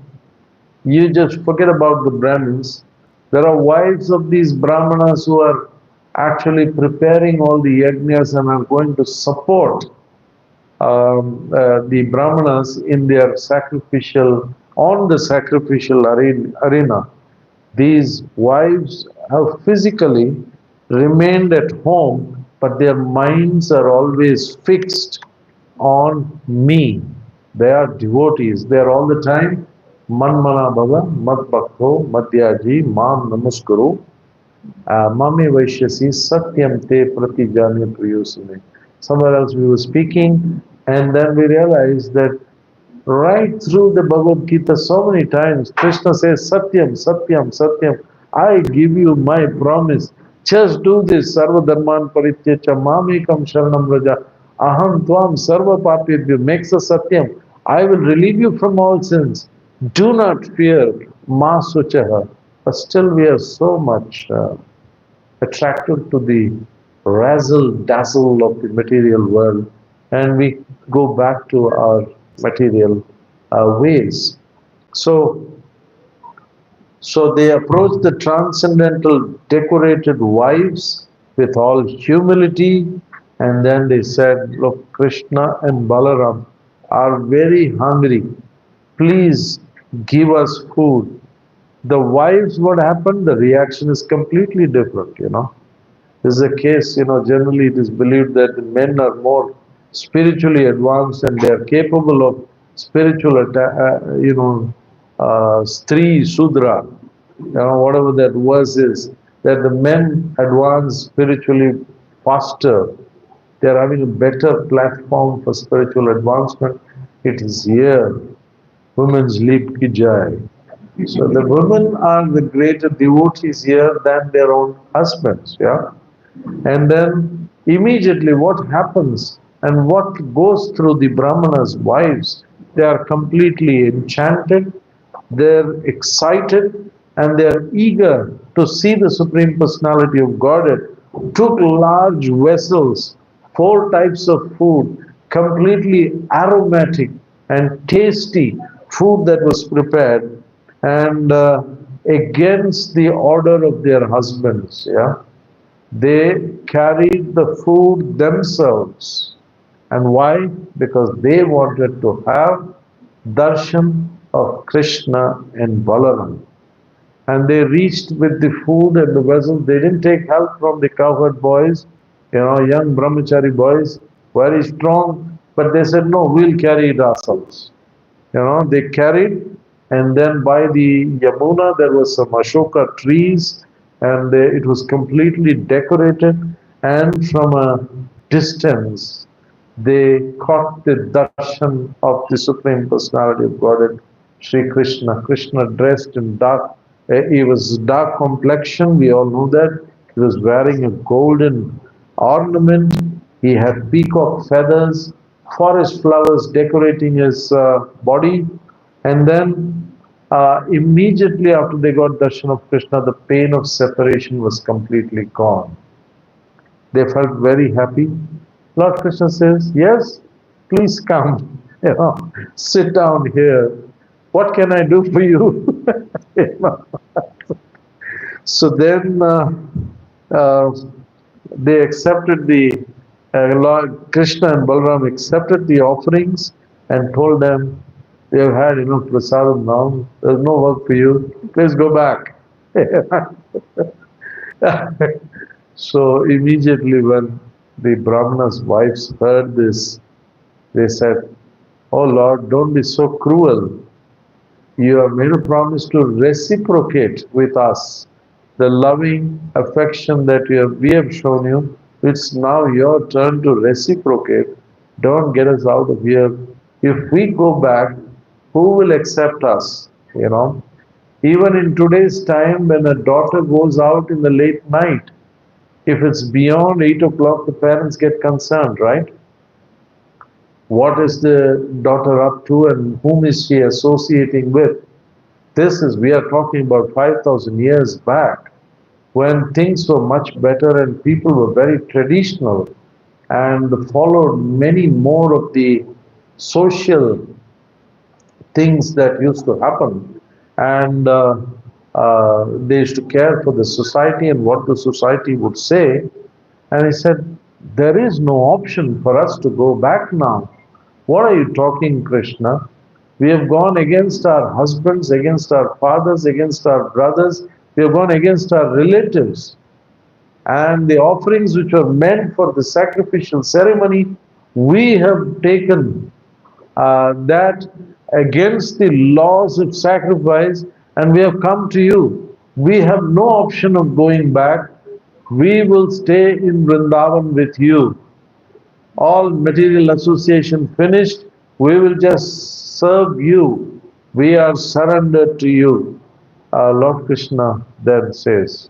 you just forget about the Brahmins. There are wives of these Brahmanas who are actually preparing all the yajnas and are going to support the Brahmanas in their sacrificial, on the sacrificial arena. These wives have physically remained at home, but their minds are always fixed on me. They are devotees. They are all the time Manmana Bhava, Mat Bhakto, Madhyaji, Mam Namaskuru, Mame Vaishyasi, Satyam Te Pratijane Priyosine. Somewhere else we were speaking, and then we realized that right through the Bhagavad Gita, so many times, Krishna says, Satyam, Satyam, Satyam. I give you my promise. Just do this. Sarva Dharman Parityacha Mamekam Sharanam Raja. Aham Tvam Sarva Papyabhyo. Makes a Satyam. I will relieve you from all sins. Do not fear. Ma Suchaha. But still we are so much attracted to the razzle dazzle of the material world, and we go back to our material ways. So, so they approach the transcendental decorated wives with all humility, and then they said, "Look, Krishna and Balaram are very hungry. Please give us food." The wives, what happened? The reaction is completely different. This is a case, generally it is believed that the men are more spiritually advanced and they are capable of spiritual, Stri Sudra, whatever that verse is, that the men advance spiritually faster. They are having a better platform for spiritual advancement. It is here. Women's leap ki jai. So the women are the greater devotees here than their own husbands, yeah. And then immediately what happens and what goes through the Brahmanas' wives, they are completely enchanted, they're excited, and they're eager to see the Supreme Personality of Godhead. Took large vessels, four types of food, completely aromatic and tasty food that was prepared, and against the order of their husbands, yeah, they carried the food themselves. And why? Because they wanted to have darshan of Krishna and Balaram. And they reached with the food and the vessels. They didn't take help from the cowherd boys, young brahmachari boys, very strong. But they said, no, we'll carry it ourselves. They carried, and then by the Yamuna there was some Ashoka trees, and it was completely decorated. And from a distance, they caught the darshan of the Supreme Personality of Godhead, Sri Krishna. Krishna dressed in dark. He was dark complexion. We all know that. He was wearing a golden ornament. He had peacock feathers, forest flowers decorating his body. And then immediately after they got darshan of Krishna, the pain of separation was completely gone. They felt very happy. Lord Krishna says, yes, please come, sit down here. What can I do for you? So then uh, they accepted Lord Krishna and Balaram accepted the offerings and told them, "You have had enough prasadam now. There's no work for you. Please go back." So immediately when the Brahmana's wives heard this, they said, "Oh Lord, don't be so cruel. You have made a promise to reciprocate with us. the loving affection that we have shown you. It's now your turn to reciprocate. Don't get us out of here. If we go back, who will accept us? You know, even in today's time, when a daughter goes out in the late night, if it's beyond 8 o'clock, the parents get concerned, right? What is the daughter up to and whom is she associating with? This is, we are talking about 5,000 years back when things were much better and people were very traditional and followed many more of the social things that used to happen. And they used to care for the society and what the society would say. And he said, there is no option for us to go back now. What are you talking, Krishna? We have gone against our husbands, against our fathers, against our brothers. We have gone against our relatives. And the offerings which were meant for the sacrificial ceremony, we have taken that against the laws of sacrifice, and we have come to you. We have no option of going back. We will stay in Vrindavan with you. All material association finished. We will just serve you. We are surrendered to you. Lord Krishna then says,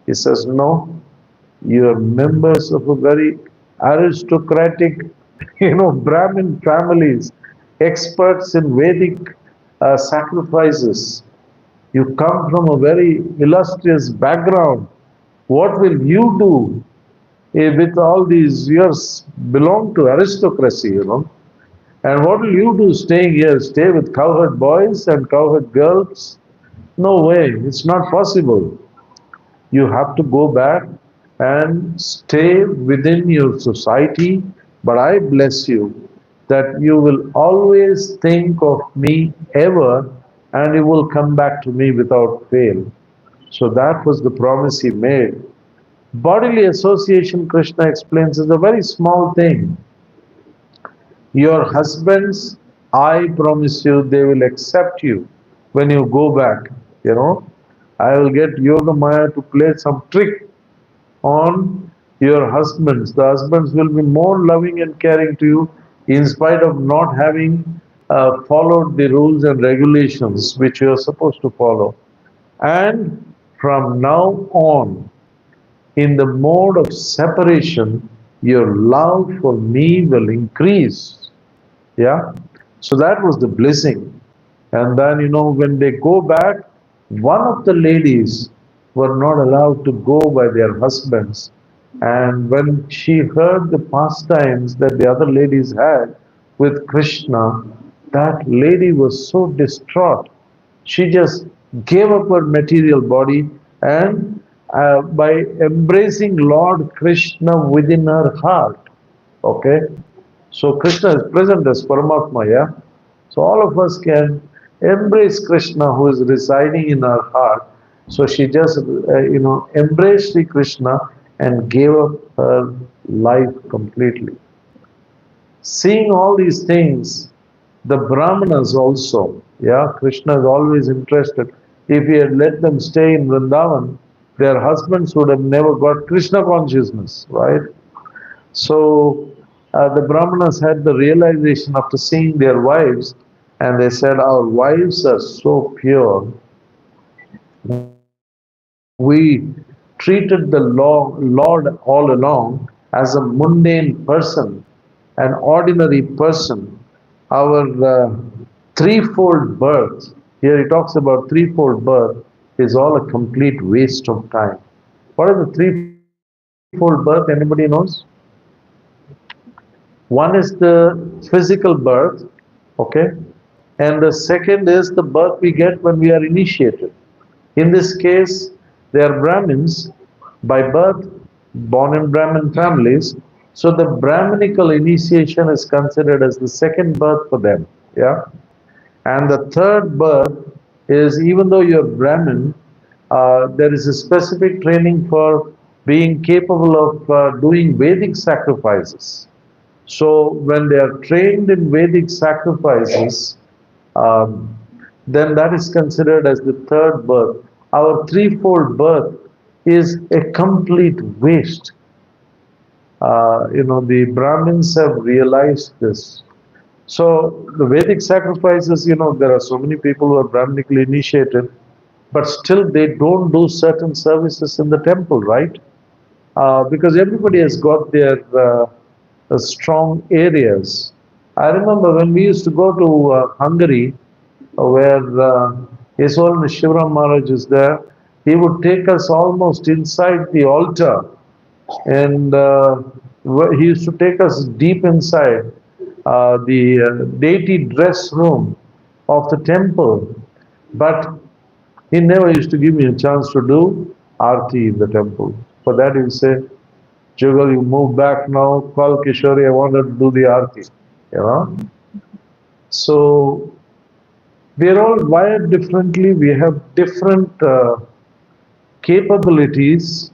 he says, no, you are members of a very aristocratic, Brahmin families, experts in Vedic sacrifices. You come from a very illustrious background. What will you do with all these years? Belong to aristocracy. And what will you do staying here? Stay with cowherd boys and cowherd girls? No way, it's not possible. You have to go back and stay within your society. But I bless you that you will always think of me ever and you will come back to me without fail. So that was the promise he made. Bodily association, Krishna explains, is a very small thing. Your husbands, I promise you, they will accept you when you go back. I will get Yoga Maya to play some trick on your husbands. The husbands will be more loving and caring to you in spite of not having followed the rules and regulations which you are supposed to follow. And from now on, in the mode of separation, your love for me will increase. Yeah? So that was the blessing. And then, when they go back, one of the ladies were not allowed to go by their husbands. And when she heard the pastimes that the other ladies had with Krishna, that lady was so distraught. She just gave up her material body and by embracing Lord Krishna within her heart. Okay? So Krishna is present as Paramatma, yeah? So all of us can embrace Krishna who is residing in our heart. So she just, embraced Sri Krishna and gave up her life completely. Seeing all these things, the Brahmanas also, yeah, Krishna is always interested. If he had let them stay in Vrindavan, their husbands would have never got Krishna consciousness, right? So the Brahmanas had the realization after seeing their wives, and they said, our wives are so pure. We treated the Lord all along as a mundane person, an ordinary person. Our threefold birth, here he talks about threefold birth, is all a complete waste of time. What is the threefold birth? Anybody knows? One is the physical birth, okay? And the second is the birth we get when we are initiated. In this case, they are Brahmins by birth, born in Brahmin families. So the Brahminical initiation is considered as the second birth for them. Yeah? And the third birth is, even though you're Brahmin, there is a specific training for being capable of doing Vedic sacrifices. So when they are trained in Vedic sacrifices, then that is considered as the third birth. our threefold birth is a complete waste. The Brahmins have realized this. So the Vedic sacrifices, there are so many people who are Brahminically initiated, but still they don't do certain services in the temple, right? Because everybody has got their strong areas. I remember when we used to go to Hungary, where Yeswar Shivaram Maharaj is there, he would take us almost inside the altar, and he used to take us deep inside the deity dress room of the temple, but he never used to give me a chance to do arti in the temple. For that, he'll say, Yugal, you move back now, call Kishore, I wanted to do the arti. You know? So, we are all wired differently, we have different capabilities.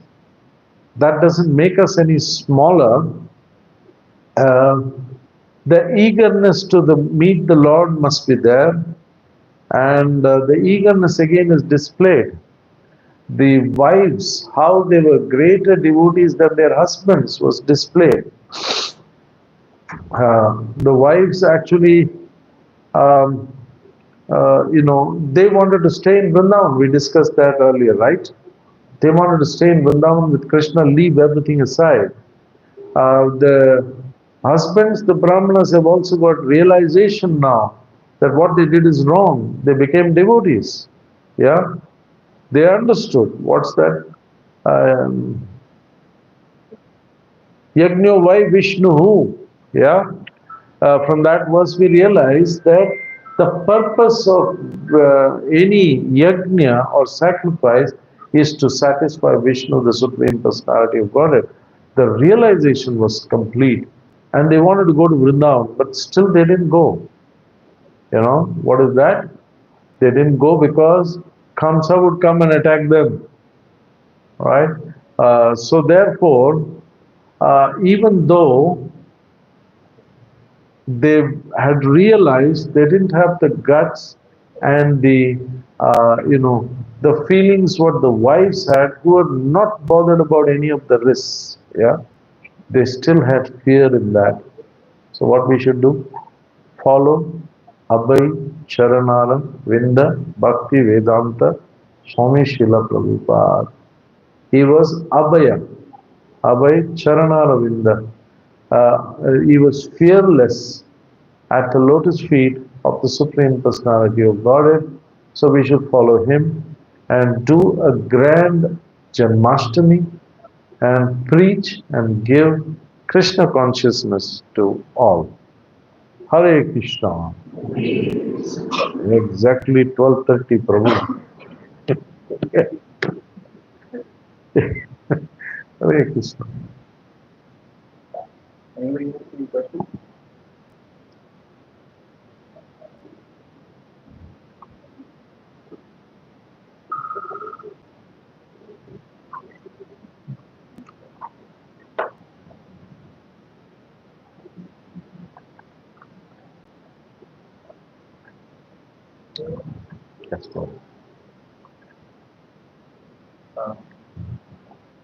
That doesn't make us any smaller. Uh, the eagerness to meet the Lord must be there, and the eagerness again is displayed. The wives, how they were greater devotees than their husbands, was displayed. The wives actually, um, they wanted to stay in Vrindavan. We discussed that earlier, right? They wanted to stay in Vrindavan with Krishna, leave everything aside. The husbands, the Brahmanas, have also got realization now that what they did is wrong. They became devotees. Yeah, they understood. What's that? Um, Yajna vai Vishnu. Yeah. From that verse, we realize that the purpose of any yajna or sacrifice is to satisfy Vishnu, the Supreme Personality of Godhead. The realization was complete, and they wanted to go to Vrindavan, but still they didn't go. What is that? They didn't go because Kamsa would come and attack them, right? So therefore, even though they had realized, they didn't have the guts and the feelings what the wives had, who were not bothered about any of the risks. Yeah, they still had fear in that. So what we should do? Follow Abhay Charanara Vinda Bhakti Vedanta Swami Srila Prabhupada. He was Abhaya, Abhay Charanara Vinda. He was fearless at the lotus feet of the Supreme Personality of Godhead. So we should follow him and do a grand Janmashtami and preach and give Krishna consciousness to all. Hare Krishna. Exactly 12:30, Prabhu. Hare Krishna. Anybody have any questions? That's all.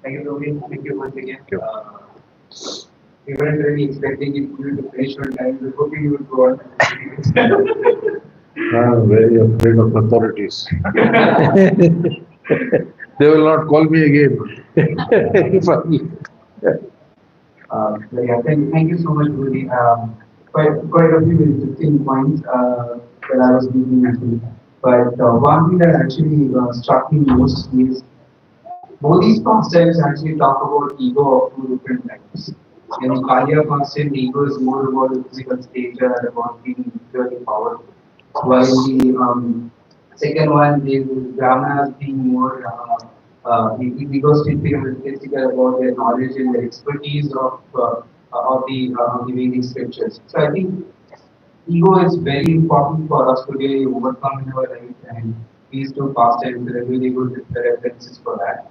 Thank you, Rohit. Thank you once again. Thank you. We weren't really expecting you to finish on time. We were hoping you would go on. I'm very afraid of authorities. They will not call me again. Thank you so much, Rudy. Quite a few interesting points that I was thinking actually. But one thing that actually struck me most is both these pastimes actually talk about ego of two different types. In the Kaliya pastime, the ego is more about the physical stature and about being purely powerful. While the second one, the Brahmanas being more egocentric and egotistical about their knowledge and their expertise of the Vedic scriptures. So I think ego is very important for us to really overcome in our life, and these two pastimes are really good references for that.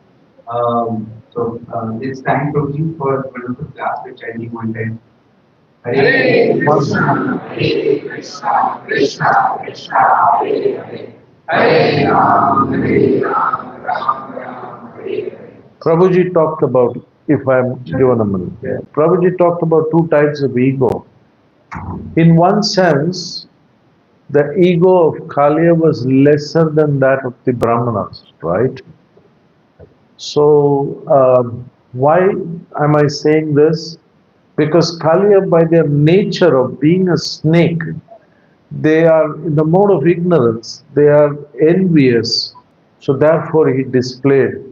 It's time to you for wonderful class which I need one time. Hare Krishna, Hare Krishna, Krishna Krishna, Hare Hare, Hare Ram, Hare Ram. Prabhuji talked about, if I'm given a minute, Prabhuji talked about two types of ego. In one sense, the ego of Kaliya was lesser than that of the Brahmanas, right? So, why am I saying this? Because Kaliya, by their nature of being a snake, they are in the mode of ignorance, they are envious. So, therefore, he displayed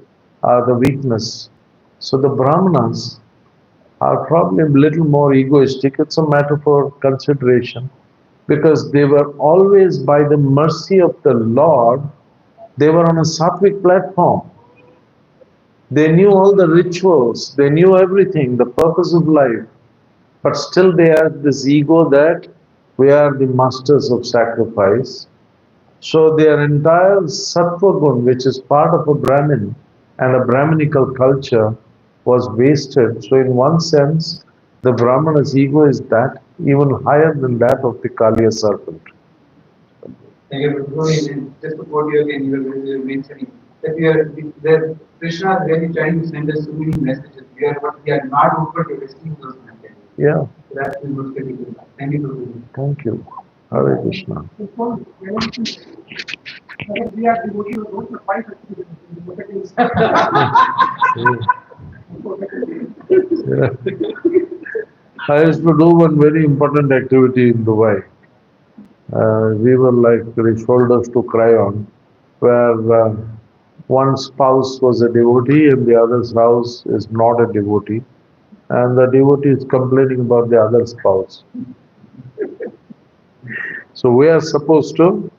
the weakness. So, the Brahmanas are probably a little more egoistic. It's a matter for consideration because they were always, by the mercy of the Lord, they were on a sattvic platform. They knew all the rituals, they knew everything, the purpose of life, but still they had this ego that we are the masters of sacrifice. So their entire sattva gun, which is part of a Brahmin and a Brahminical culture, was wasted. So in one sense, the Brahmana's ego is that even higher than that of the Kaliya serpent. Just to quote you again, you were mentioning that that Krishna is really trying to send us so many messages. But we are not open to receiving those messages. Yeah. So that's the most critical. Thank you. Thank you. Hare Krishna. We are devotees of those five activities. I used to do one very important activity in Dubai. We were like the shoulders to cry on, where one spouse was a devotee and the other's house is not a devotee, and the devotee is complaining about the other spouse. So we are supposed to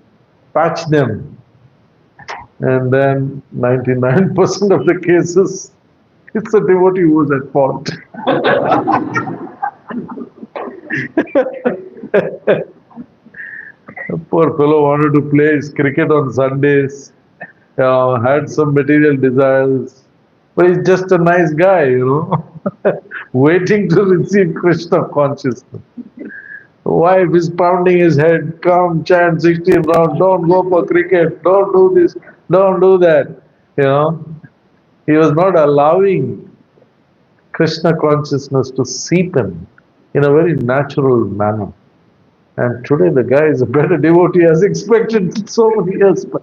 patch them, and then 99% of the cases, it's the devotee who is at fault. The poor fellow wanted to play his cricket on Sundays, had some material desires, but he's just a nice guy, waiting to receive Krishna consciousness. Wife is pounding his head, come chant 16 rounds, don't go for cricket, don't do this, don't do that. He was not allowing Krishna consciousness to seep in a very natural manner. And today the guy is a better devotee as expected so many years back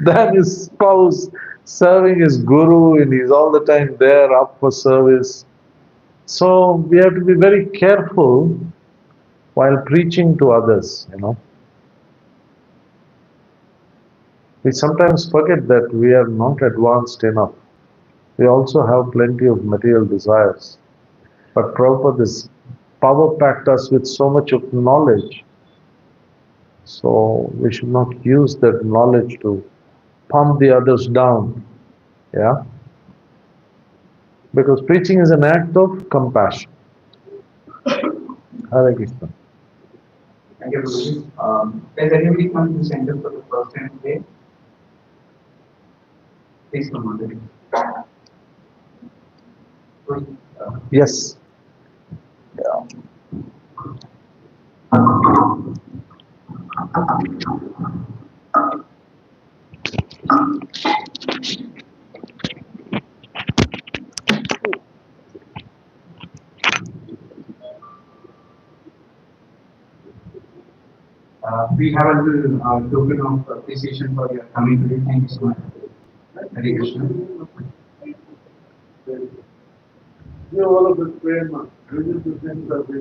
than his spouse, serving his guru, and he's all the time there up for service. So we have to be very careful while preaching to others. We sometimes forget that we are not advanced enough. We also have plenty of material desires. But Prabhupada has power packed us with so much of knowledge. So we should not use that knowledge to pump the others down. Yeah? Because preaching is an act of compassion. Hare Krishna. Thank you, Guruji. Has anybody come to the center for the first time today? Please come on. Yes. Yeah. We have a little token of appreciation for your coming today. Thank you so much. Hare Krishna. You all of us pray, man. This is the sense of the